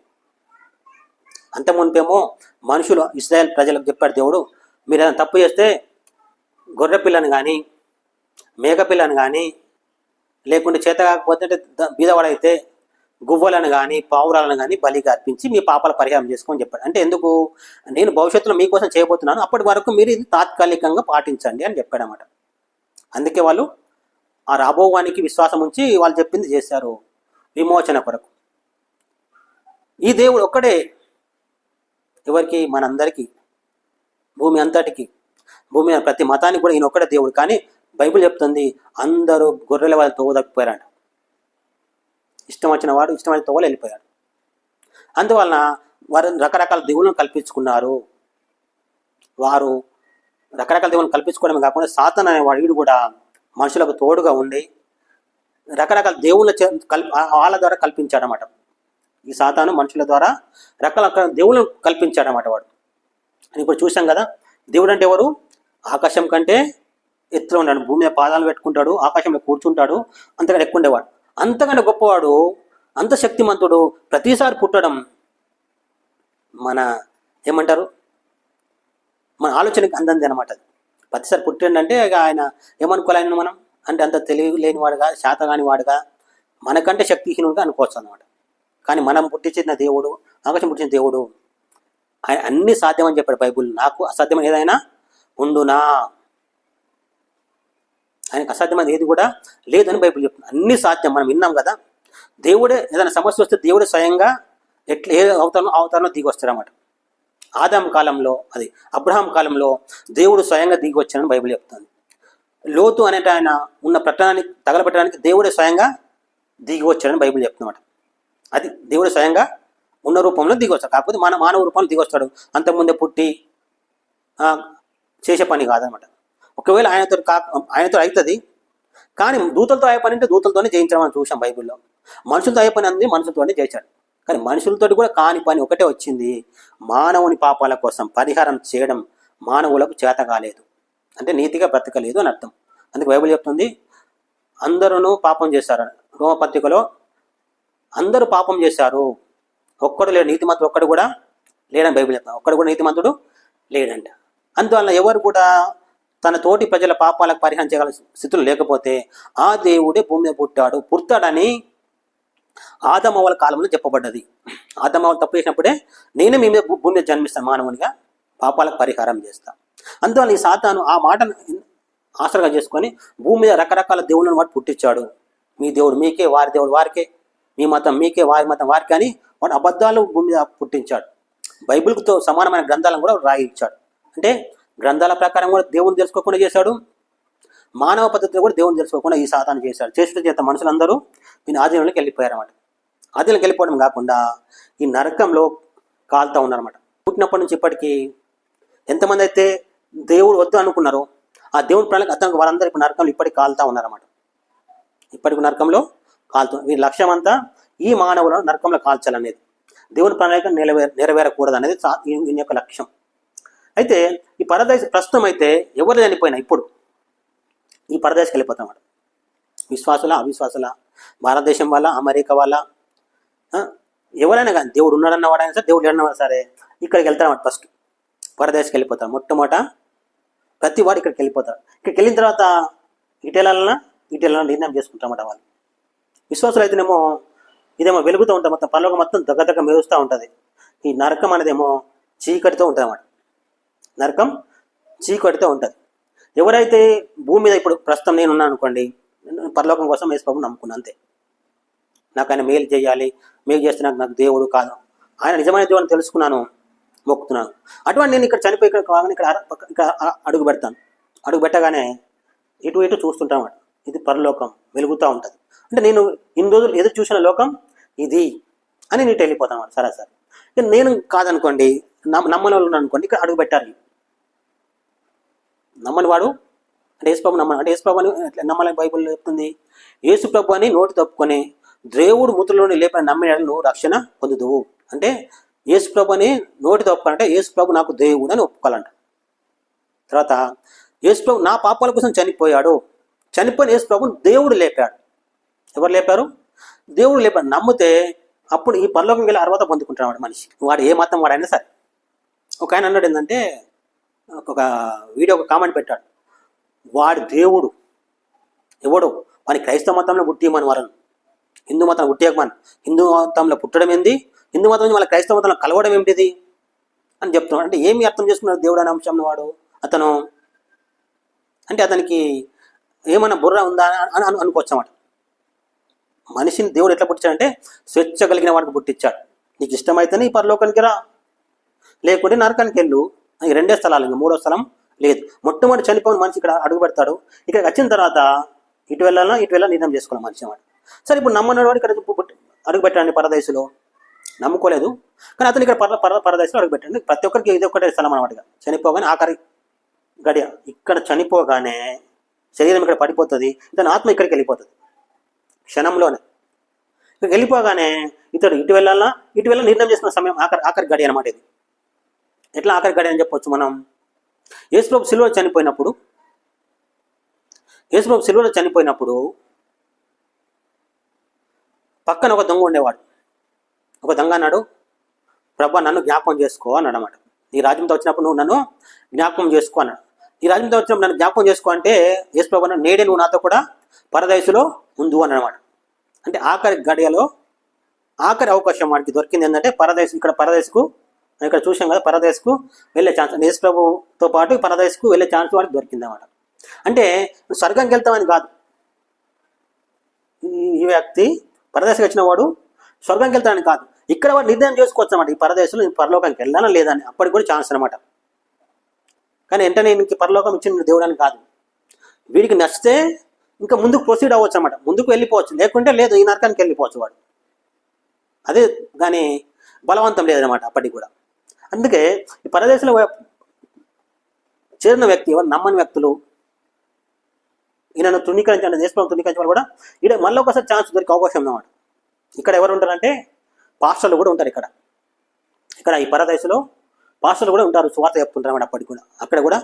అంత మునిపేమో మనుషులు ఇశ్రాయేల్ ప్రజలకు చెప్పాడు దేవుడు, మీరు ఏదైనా తప్పు చేస్తే గొర్రె పిల్లని కానీ, మేక పిల్లని కానీ, లేకుంటే చేత కాకపోతే బీదవాడైతే గువ్వలను కానీ, పావురాలను కానీ బలిగా అర్పించి మీ పాపాల పరిహారం చేసుకొని చెప్పాడు. అంటే ఎందుకు? నేను భవిష్యత్తులో మీకోసం చేయబోతున్నాను, అప్పటి వరకు మీరు ఇది తాత్కాలికంగా పాటించండి అని చెప్పాడు అన్నమాట. అందుకే వాళ్ళు ఆ రాబోవానికి విశ్వాసం ఉంచి వాళ్ళు చెప్పింది చేశారు, విమోచన కొరకు. ఈ దేవుడు ఒక్కడే ఎవరికి? మనందరికీ, భూమి అంతటికి, భూమి ప్రతి మతానికి కూడా ఈయన ఒక్కడే దేవుడు. కానీ బైబిల్ చెప్తుంది అందరూ గొర్రెల వాళ్ళు తోవదప్పిపోయారంట. ఇష్టం వచ్చిన వాడు ఇష్టం వచ్చిన తోవలు వెళ్ళిపోయాడు. అందువలన వారు రకరకాల దేవుళ్ళను కల్పించుకున్నారు. వారు రకరకాల దేవుళ్ళను కల్పించుకోవడమే కాకుండా సాతాను అనేవాడు వీడు కూడా మనుషులకు తోడుగా ఉండి రకరకాల దేవుళ్ళ వాళ్ళ ద్వారా కల్పించాడనమాట. ఈ సాతాను మనుషుల ద్వారా రకరకాల దేవుళ్ళను కల్పించాడనమాట వాడు. అని ఇప్పుడు చూసాం కదా. దేవుడు అంటే ఎవరు? ఆకాశం కంటే ఎత్తులో ఉన్నాడు, భూమి మీద పాదాలు పెట్టుకుంటాడు, ఆకాశంలో కూర్చుంటాడు, అంతకంటే ఎక్కువ ఉండేవాడు, అంతకంటే గొప్పవాడు, అంత శక్తిమంతుడు. ప్రతిసారి పుట్టడం మన ఏమంటారు, మన ఆలోచనకి అందంది అనమాట. అది ప్రతిసారి పుట్టిండంటే ఇక ఆయన ఏమనుకోవాలి, మనం అంటే అంత తెలివి లేనివాడుగా, శాత కాని వాడుగా, మనకంటే శక్తిహీనుడుగా అనుకోవచ్చు అనమాట. కానీ మనం పుట్టించిన దేవుడు, ఆకాశం పుట్టించిన దేవుడు, ఆయన అన్ని సాధ్యమని చెప్పాడు బైబుల్. నాకు అసాధ్యమైన ఏదైనా ఉండునా, ఆయనకు అసాధ్యమైనది ఏది కూడా లేదని బైబిల్ చెప్తుంది. అన్ని సాధ్యం. మనం విన్నాం కదా. దేవుడే ఏదైనా సమస్య వస్తే దేవుడే స్వయంగా ఎట్లా ఏ అవతారంలో దిగి వస్తాడన్నమాట. ఆదాం కాలంలో, అది అబ్రహాం కాలంలో దేవుడు స్వయంగా దిగి వచ్చాడని బైబిల్ చెప్తుంది. లోతు అనేట ఆయన ఉన్న పట్టణాన్ని తగలబెట్టడానికి దేవుడే స్వయంగా దిగి వచ్చాడని బైబిల్ చెప్తున్నమాట. అది దేవుడు స్వయంగా ఉన్న రూపంలో దిగి వస్తాడు. కాకపోతే మన మానవ రూపంలో దిగి వస్తాడు. అంతకుముందే పుట్టి చేసే పని కాదనమాట. ఒకవేళ ఆయనతో అవుతుంది, కానీ దూతలతో అయ్యే పని అంటే దూతలతోనే జయించడం అని చూసాం బైబిల్లో. మనుషులతో అయ్యే పని అంది మనుషులతోనే చేశాడు. కానీ మనుషులతో కూడా కాని పని ఒకటే వచ్చింది, మానవుని పాపాల కోసం పరిహారం చేయడం మానవులకు చేత కాలేదు, అంటే నీతిగా బ్రతకలేదు అని అర్థం. అందుకే బైబిల్ చెప్తుంది అందరూ పాపం చేశారు. రోమపత్రికలో అందరూ పాపం చేశారు, ఒక్కడు లేడు, నీతిమంతుడు ఒక్కడు కూడా లేడని బైబిల్ చెప్తాను. ఒక్కడు కూడా నీతిమంతుడు లేడంట. అందువల్ల ఎవరు కూడా తన తోటి ప్రజల పాపాలకు పరిహారం చేయగల స్థితులు లేకపోతే ఆ దేవుడే భూమి మీద పుట్టాడని ఆదమవ్వల కాలంలో చెప్పబడ్డది. ఆదమవ్వలు తప్పు చేసినప్పుడే నేనే మీ మీద భూమి మీద జన్మిస్తాను, మానవునిగా పాపాలకు పరిహారం చేస్తాను. అందువల్ల ఈ సాతాను ఆ మాటను ఆసరగా చేసుకొని భూమి మీద రకరకాల దేవుళ్ళను వాడు పుట్టించాడు. మీ దేవుడు మీకే, వారి దేవుడు వారికే, మీ మతం మీకే, వారి మతం వారికే అని వాడు అబద్ధాలు భూమి మీద పుట్టించాడు. బైబిల్తో సమానమైన గ్రంథాలను కూడా రాయించాడు. అంటే గ్రంథాల ప్రకారం కూడా దేవుని తెలుసుకోకుండా చేశాడు, మానవ పద్ధతిలో కూడా దేవుని తెలుసుకోకుండా ఈ సాతాను చేశాడు. చేసిన చేత మనుషులందరూ ఈయన ఆధీనంలోకి వెళ్ళిపోయారన్నమాట. ఆధీనంలోకి వెళ్ళిపోవడం కాకుండా ఈ నరకంలో కాలుతా ఉన్నారన్నమాట. పుట్టినప్పటి నుంచి ఇప్పటికీ ఎంతమంది అయితే దేవుడు వద్దు అనుకున్నారో ఆ దేవుని ప్రణాళిక అతనికి వాళ్ళందరూ ఇప్పుడు నరకంలో ఇప్పటికి కాలుతా ఉన్నారన్నమాట. ఇప్పటికి నరకంలో కాలుతున్నారు. వీరి లక్ష్యం అంతా ఈ మానవులను నరకంలో కాల్చాలనేది, దేవుని ప్రణాళిక నెరవేరకూడదు అనేది ఈయన యొక్క లక్ష్యం. అయితే ఈ పరదేశ ప్రస్తుతం అయితే ఎవరు చనిపోయినా ఇప్పుడు ఈ పరదేశకి వెళ్ళిపోతాం. విశ్వాసుల అవిశ్వాసుల, భారతదేశం వాళ్ళ, అమెరికా వాళ్ళ, ఎవరైనా కానీ దేవుడు ఉన్నాడన్న వాడైనా సరే, దేవుడు లేడన్నవాడు సరే ఇక్కడికి వెళ్తారన్నమాట. ఫస్ట్ పరదేశకి వెళ్ళిపోతారు. మొట్టమొదట ప్రతి వాడు ఇక్కడికి వెళ్ళిపోతారు. ఇక్కడికి వెళ్ళిన తర్వాత ఇటు వెళ్ళాలన్నా నిర్ణయం చేసుకుంటామట వాళ్ళు. విశ్వాసులు అయితేనేమో ఇదేమో వెలుగుతూ ఉంటుంది, మొత్తం పరలోకం మొత్తం దగ్గర మెరుస్తూ ఉంటుంది. ఈ నరకం అనేదేమో చీకటితో ఉంటుంది అన్నమాట. నరకం చీకటితో ఉంటుంది. ఎవరైతే భూమి మీద ఇప్పుడు ప్రస్తుతం నేను ఉన్నాను అనుకోండి, పరలోకం కోసం యేసుప్రభువుని నమ్ముకున్నాను అంతే. నాకు ఆయన మేలు చేయాలి, మేలు చేస్తే నాకు దేవుడు కాదు, ఆయన నిజమైన దేవుడిని తెలుసుకున్నాను, మొక్కుతున్నాను. అటువంటి నేను ఇక్కడ చనిపోయి ఇక్కడ అడుగు పెడతాను. అడుగు పెట్టగానే ఇటు చూస్తుంటాను. ఇది పరలోకం వెలుగుతూ ఉంటుంది. అంటే నేను ఇన్ని రోజులు ఎదురు చూసిన లోకం ఇది అని నీటి వెళ్ళిపోతాను సరే. నేను కాదనుకోండి, నమ్మని వాళ్ళు అనుకోండి, ఇక్కడ అడుగు పెట్టాలి. నమ్మని వాడు అంటే యేసుప్రభు నమ్మని, అంటే యేసుప్రభు అని నమ్మాలని బైబిల్ చెప్తుంది. యేసుప్రభు అని నోటి తప్పుకొని దేవుడు మృతుల్లోని లేపిన నమ్మిన నువ్వు రక్షణ పొందుదువు. అంటే యేసుప్రభు అని నోటి తప్పుకోవాలంటే యేసుప్రభు నాకు దేవుడు అని ఒప్పుకోవాలంట. తర్వాత యేసుప్రభు నా పాపాల కోసం చనిపోయాడు, చనిపోయిన యేసుప్రభుని దేవుడు లేపాడు. ఎవరు లేపారు? దేవుడు లేపాడు. నమ్మితే అప్పుడు ఈ పరలోకం వెళ్ళి అర్హత పొందుకుంటున్నాడు మనిషి, వాడు ఏ మతం వాడైనా సరే. ఒక ఆయన అన్నాడు ఏంటంటే, ఒక వీడియో ఒక కామెంట్ పెట్టాడు, వాడి దేవుడు ఎవడు వాని క్రైస్తవ మతంలో పుట్టియమని వారను, హిందూ మతం పుట్టియకమని, హిందూ మతంలో పుట్టడం ఏంది, హిందూ మతం నుంచి వాళ్ళ క్రైస్తవ మతంలో కలవడం ఏమిటిది అని చెప్తున్నాడు. అంటే ఏమి అర్థం చేసుకున్నాడు దేవుడు అనే అంశంలో వాడు అతను? అంటే అతనికి ఏమైనా బుర్ర ఉందా అని అనుకోవచ్చు అన్నమాట. మనిషిని దేవుడు ఎట్లా పుట్టించాడంటే స్వేచ్ఛ కలిగిన వాడికి పుట్టించాడు. నీకు ఇష్టమైతేనే ఈ పరలోకానికి రా, లేకుంటే నరకానికి వెళ్ళు. ఈ రెండే స్థలాలు, ఇంకా మూడో స్థలం లేదు. మొట్టమొదటి చనిపోయిన మనిషి ఇక్కడ అడుగు పెడతాడు. ఇక్కడికి వచ్చిన తర్వాత ఇటు వెళ్ళాలా ఇటు వెళ్ళాలి నిర్ణయం చేసుకోవాలి మనిషి వాడు. సరే, ఇప్పుడు నమ్మని వాడు ఇక్కడ అడుగు పెట్టండి పరదేశంలో, నమ్ముకోలేదు కానీ అతను ఇక్కడ పరదేశంలో అడుగు పెట్టండి. ప్రతి ఒక్కరికి ఇది ఒకటే స్థలం అనమాట. చనిపోగానే ఆఖరి గడియ ఇక్కడ చనిపోగానే శరీరం ఇక్కడ పడిపోతుంది, ఇతని ఆత్మ ఇక్కడికి వెళ్ళిపోతుంది క్షణంలోనే. ఇక్కడికి వెళ్ళిపోగానే ఇతడు ఇటు వెళ్ళాలా ఇటు వెళ్ళాలి నిర్ణయం చేసుకున్న సమయం ఆఖరి గడి అనమాట ఇది. ఎట్లా ఆఖరి గడి అని చెప్పొచ్చు మనం? యేసుప్రభు సిలువలో చనిపోయినప్పుడు పక్కన ఒక దొంగ ఉండేవాడు. ఒక దొంగ అన్నాడు, ప్రభు నన్ను జ్ఞాపకం చేసుకో అన్నాడు అన్నమాట. ఈ రాజ్యంతో వచ్చినప్పుడు నువ్వు నన్ను జ్ఞాపకం చేసుకో అన్నాడు. ఈ రాజ్యంతో వచ్చినప్పుడు నన్ను జ్ఞాపకం చేసుకో అంటే యేసుప్రభు అన్నాడు, నేడే నువ్వు నాతో కూడా పరదేశంలో ఉండు అన్నమాట. అంటే ఆఖరి గడియలో ఆఖరి అవకాశం వాడికి దొరికింది ఏంటంటే పరదేశం. ఇక్కడ చూసాం కదా, పరదేశకు వెళ్ళే ఛాన్స్, యేసుప్రభుతో పాటు పరదేశకు వెళ్ళే ఛాన్స్ వాడికి దొరికింది అన్నమాట. అంటే స్వర్గానికి వెళ్తామని కాదు, ఈ వ్యక్తి పరదేశకు వచ్చిన వాడు స్వర్గానికి వెళ్తానని కాదు, ఇక్కడ వాడు నిర్ణయం చేసుకోవచ్చు అనమాట. ఈ పరదేశంలో పరలోకానికి వెళ్ళానా లేదని, అప్పటికి కూడా ఛాన్స్ అనమాట. కానీ వెంటనే ఇంక పరలోకం ఇచ్చిన దేవుడానికి కాదు, వీడికి నచ్చితే ఇంకా ముందుకు ప్రొసీడ్ అవ్వచ్చు అనమాట, ముందుకు వెళ్ళిపోవచ్చు, లేకుంటే లేదు ఈ నరకానికి వెళ్ళిపోవచ్చు వాడు. అదే కానీ బలవంతం లేదనమాట అప్పటికి కూడా. అందుకే ఈ పరదేశంలో చేరిన వ్యక్తి, ఎవరు నమ్మని వ్యక్తులు, ఈయనను తృణీకరించాలి, దేశంలో తృణీకరించే వాళ్ళు కూడా ఇక్కడ మళ్ళీ ఒకసారి ఛాన్స్ దొరికే అవకాశం ఉందన్నమాట. ఇక్కడ ఎవరు ఉంటారంటే పాస్టర్లు కూడా ఉంటారు. ఇక్కడ ఈ పరదేశంలో పాస్టర్లు కూడా ఉంటారు, సువార్త చెప్తుంటారు అన్నమాట. అప్పటికి కూడా అక్కడ కూడా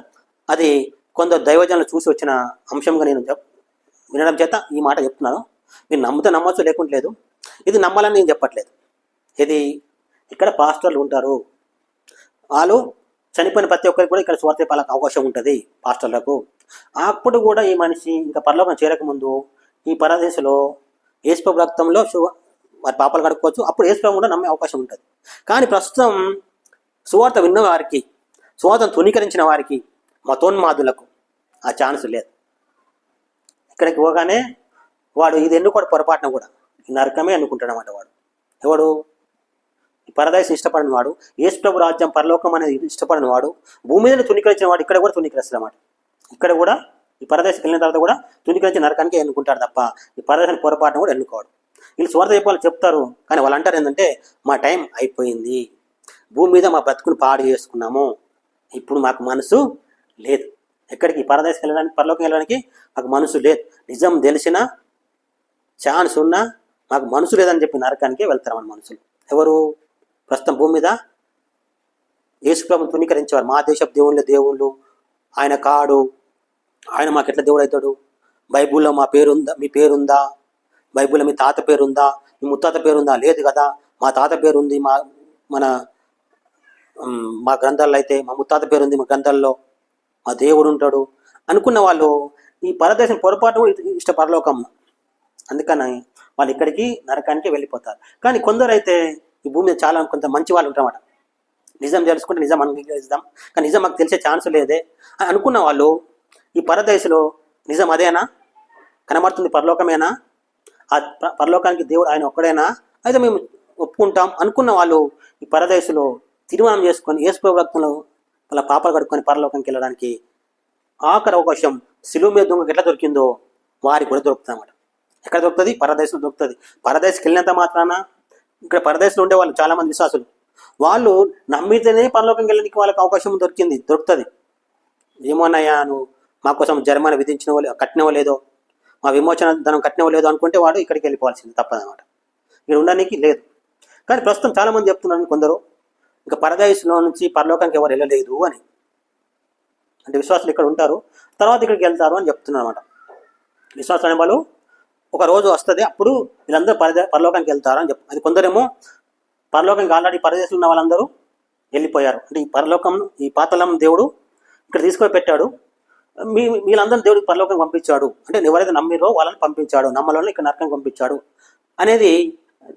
అది కొందరు దైవజనులు చూసి వచ్చిన అంశంగా నేను వినడం చేత ఈ మాట చెప్తున్నాను. మీరు నమ్మితే నమ్మచ్చు, లేకుంటే లేదు. ఇది నమ్మాలని నేను చెప్పట్లేదు. ఇది ఇక్కడ పాస్టర్లు ఉంటారు, వాళ్ళు చనిపోయిన ప్రతి ఒక్కరికి కూడా ఇక్కడ సువార్త చెప్పాలకు అవకాశం ఉంటుంది పాస్టర్లకు. అప్పుడు కూడా ఈ మనిషి ఇంకా పరలోకం చేరకముందు ఈ పరదేశంలో యేసుప్రభు రక్తంలో వారి పాపాలు కడుక్కోవచ్చు. అప్పుడు యేసుప్రభు కూడా నమ్మే అవకాశం ఉంటుంది. కానీ ప్రస్తుతం సువార్త విన్న వారికి, సువార్తను తునీకరించిన వారికి, మతోన్మాదులకు ఆ ఛాన్స్ లేదు. ఇక్కడికి పోగానే వాడు ఇది ఎన్నుకోడు, పొరపాటున కూడా ఈ నరకమే అనుకుంటాడు అన్నమాట. వాడు ఎవడు? ఈ పరదేశం ఇష్టపడిన వాడు, యేసుప్రభు రాజ్యం పరలోకం అనేది ఇష్టపడిన వాడు, భూమి మీద తునీకరించిన వాడు ఇక్కడ కూడా తునీకరిస్తాడు అన్నమాట. ఇక్కడ కూడా ఈ పరదేశం వెళ్ళిన తర్వాత కూడా తునీకరించి నరకానికి ఎన్నుకుంటాడు తప్ప ఈ పరదేశాన్ని పొరపాటున కూడా ఎన్నుకోడు. వీళ్ళు స్వార్థ చెప్పాలని చెప్తారు, కానీ వాళ్ళు అంటారు ఏంటంటే మా టైం అయిపోయింది, భూమి మీద మా బ్రతుకుని పాడు చేసుకున్నాము, ఇప్పుడు మాకు మనసు లేదు, ఎక్కడికి పరదేశం వెళ్ళడానికి, పరలోకం వెళ్ళడానికి మాకు మనసు లేదు, నిజం తెలిసిన ఛాన్స్ ఉన్నా మాకు మనసు లేదని చెప్పి నరకానికి వెళ్తారు మన మనుషులు. ఎవరు? ప్రస్తుతం భూమి మీద యేసుప్రభుని తునీకరించేవారు. మా దేశపు దేవుళ్ళు ఆయన కాడు, ఆయన మాకు ఎట్లా దేవుడు అవుతాడు, బైబుల్లో మా పేరుందా, మీ పేరుందా, బైబుల్లో మీ తాత పేరుందా, మీ ముత్తాత పేరుందా, లేదు కదా, మా తాత పేరుంది, మా గ్రంథాల్లో అయితే మా ముత్తాత పేరుంది, మా గ్రంథాల్లో మా దేవుడు ఉంటాడు అనుకున్న వాళ్ళు ఈ పరదేశం పొరపాటు ఇష్టపరలోకం. అందుకని వాళ్ళు ఇక్కడికి నరకానికి వెళ్ళిపోతారు. కానీ కొందరు అయితే ఈ భూమి మీద చాలా కొంత మంచి వాళ్ళు ఉంటారన్నమాట. నిజం తెలుసుకుంటే నిజం అంగీకరిస్తాం, కానీ నిజం మాకు తెలిసే ఛాన్స్ లేదే అని అనుకున్న వాళ్ళు ఈ పరదేశంలో నిజం అదేనా, కనబడుతుంది పరలోకమేనా, ఆ పరలోకానికి దేవుడు ఆయన ఒక్కడేనా, అయితే మేము ఒప్పుకుంటాం అనుకున్న వాళ్ళు ఈ పరదేశంలో తీర్మానం చేసుకొని యేసుప్రభు రక్తంలో వాళ్ళ పాపాలు కడుక్కొని పరలోకానికి వెళ్ళడానికి ఆఖరి అవకాశం సిలువ మీద దొంగకి ఎట్లా దొరికిందో వారికి కూడా దొరుకుతుంది అన్నమాట. ఎక్కడ దొరుకుతుంది? పరదేశంలో దొరుకుతుంది. పరదేశంకి వెళ్ళినంత మాత్రాన ఇక్కడ పరదేశంలో ఉండే వాళ్ళు చాలామంది విశ్వాసులు, వాళ్ళు నమ్మితేనే పరలోకంకి వెళ్ళడానికి వాళ్ళకి అవకాశం దొరుకుతుంది. ఏమోనయ్యా నువ్వు మా కోసం జరిమానా కట్టినవో లేదో, మా విమోచన ధనం కట్టినవో లేదో అనుకుంటే వాడు ఇక్కడికి వెళ్ళిపోవాల్సింది తప్పదన్నమాట, ఇక్కడ ఉండడానికి లేదు. కానీ ప్రస్తుతం చాలామంది చెప్తున్నారు కొందరు, ఇంకా పరదేశంలో నుంచి పరలోకానికి ఎవరు వెళ్ళలేదు అని. అంటే విశ్వాసులు ఇక్కడ ఉంటారు, తర్వాత ఇక్కడికి వెళ్తారు అని చెప్తున్నారు అనమాట. విశ్వాసం అనే వాళ్ళు ఒక రోజు వస్తుంది, అప్పుడు వీళ్ళందరూ పరలోకానికి వెళ్తారు అని అది కొందరేమో పరలోకానికి ఆల్రెడీ పరదేశంలో ఉన్న వాళ్ళందరూ వెళ్ళిపోయారు. అంటే ఈ పరలోకం, ఈ పాతాళం దేవుడు ఇక్కడ తీసుకొని పెట్టాడు, వీళ్ళందరూ దేవుడికి పరలోకానికి పంపించాడు. అంటే ఎవరైతే నమ్మిరో వాళ్ళని పంపించాడు, నమ్మలో ఇక్కడ నరకానికి పంపించాడు అనేది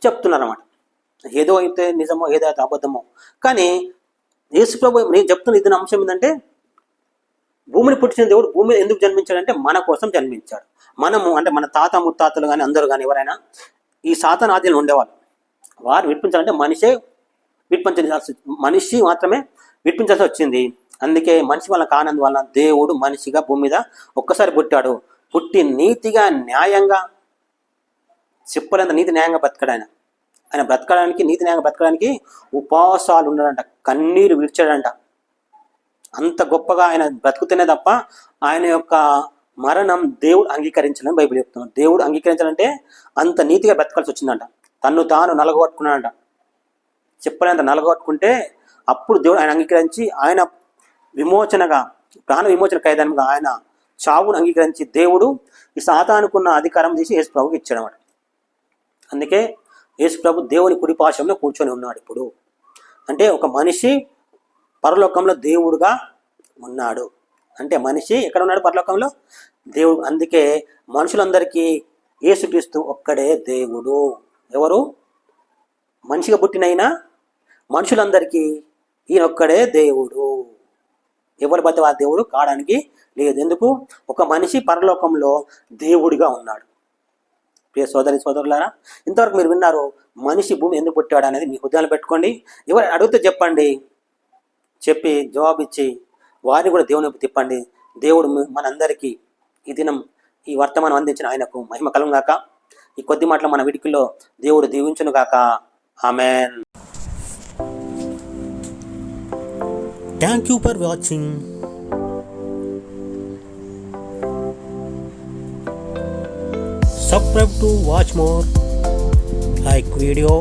చెప్తున్నారు అన్నమాట. ఏదో అయితే నిజమో ఏదో అయితే అబద్ధమో. కానీ యేసుప్రభు నేను చెప్తున్న ఇది అంశం ఏంటంటే, భూమిని పుట్టించిన దేవుడు భూమి మీద ఎందుకు జన్మించాడంటే మన కోసం జన్మించాడు. మనము అంటే మన తాత ముత్తాతలు కానీ అందరూ కానీ ఎవరైనా ఈ సాతాను ఆధీనంలో ఉండేవాళ్ళు, వారు విడిపించాలంటే మనిషే మనిషి మాత్రమే విడిపించాల్సి వచ్చింది. అందుకే మనిషి వల్ల కానందువల్ల దేవుడు మనిషిగా భూమి మీద ఒక్కసారి పుట్టాడు. పుట్టి నీతిగా న్యాయంగా, చెప్పలేంత నీతి న్యాయంగా బతకడు ఆయన బ్రతకడానికి, నీతి న్యాయంగా బ్రతకడానికి ఉపవాసాలు ఉన్నాడంట, కన్నీరు విడిచాడంట. అంత గొప్పగా ఆయన బ్రతుకుతేనే తప్ప ఆయన యొక్క మరణం దేవుడు అంగీకరించాలని బైబిల్ చెప్తున్నాడు. దేవుడు అంగీకరించాలంటే అంత నీతిగా బ్రతకాల్సి వచ్చిందంట. తన్ను తాను నలగొట్టుకున్నాడంట. చెప్పలేంత నలగొట్టుకుంటే అప్పుడు దేవుడు ఆయన అంగీకరించి, ఆయన విమోచనగా, ప్రాణ విమోచన ఖైదానంగా ఆయన చావును అంగీకరించి దేవుడు ఈ సాతానుకున్న అధికారం తీసి యేసు ప్రభుకి ఇచ్చాడన్నమాట. అందుకే యేసు ప్రభు దేవుని కుడి పార్శ్వంలో కూర్చొని ఉన్నాడు ఇప్పుడు. అంటే ఒక మనిషి పరలోకంలో దేవుడుగా ఉన్నాడు. అంటే మనిషి ఎక్కడ ఉన్నాడు? పరలోకంలో దేవుడు. అందుకే మనుషులందరికీ యేసుక్రీస్తు ఒక్కడే దేవుడు. ఎవరు? మనిషిగా పుట్టినైనా మనుషులందరికీ ఈయన ఒక్కడే దేవుడు. ఎవరు బట్టి ఆ దేవుడు కావడానికి లేదు. ఎందుకు? ఒక మనిషి పరలోకంలో దేవుడిగా ఉన్నాడు. ప్రియ సోదరి సోదరులారా, ఇంతవరకు మీరు విన్నారు మనిషి భూమి ఎందుకు పుట్టాడు అనేది మీ హృదయాలు పెట్టుకోండి. ఎవరు అడిగితే చెప్పండి, చెప్పి జవాబిచ్చి వారిని కూడా దేవుని వైపు తిప్పండి. దేవుడు మనందరికీ ఈ దినం ఈ వర్తమానం అందించిన ఆయనకు మహిమ కలుగును గాక. ఈ కొద్ది మాటలు మన విడికిలో దేవుడు దీవించును గాక. Amen. Thank you for watching. Subscribe to watch more, like video,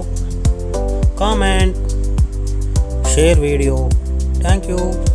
comment, share video. Thank you.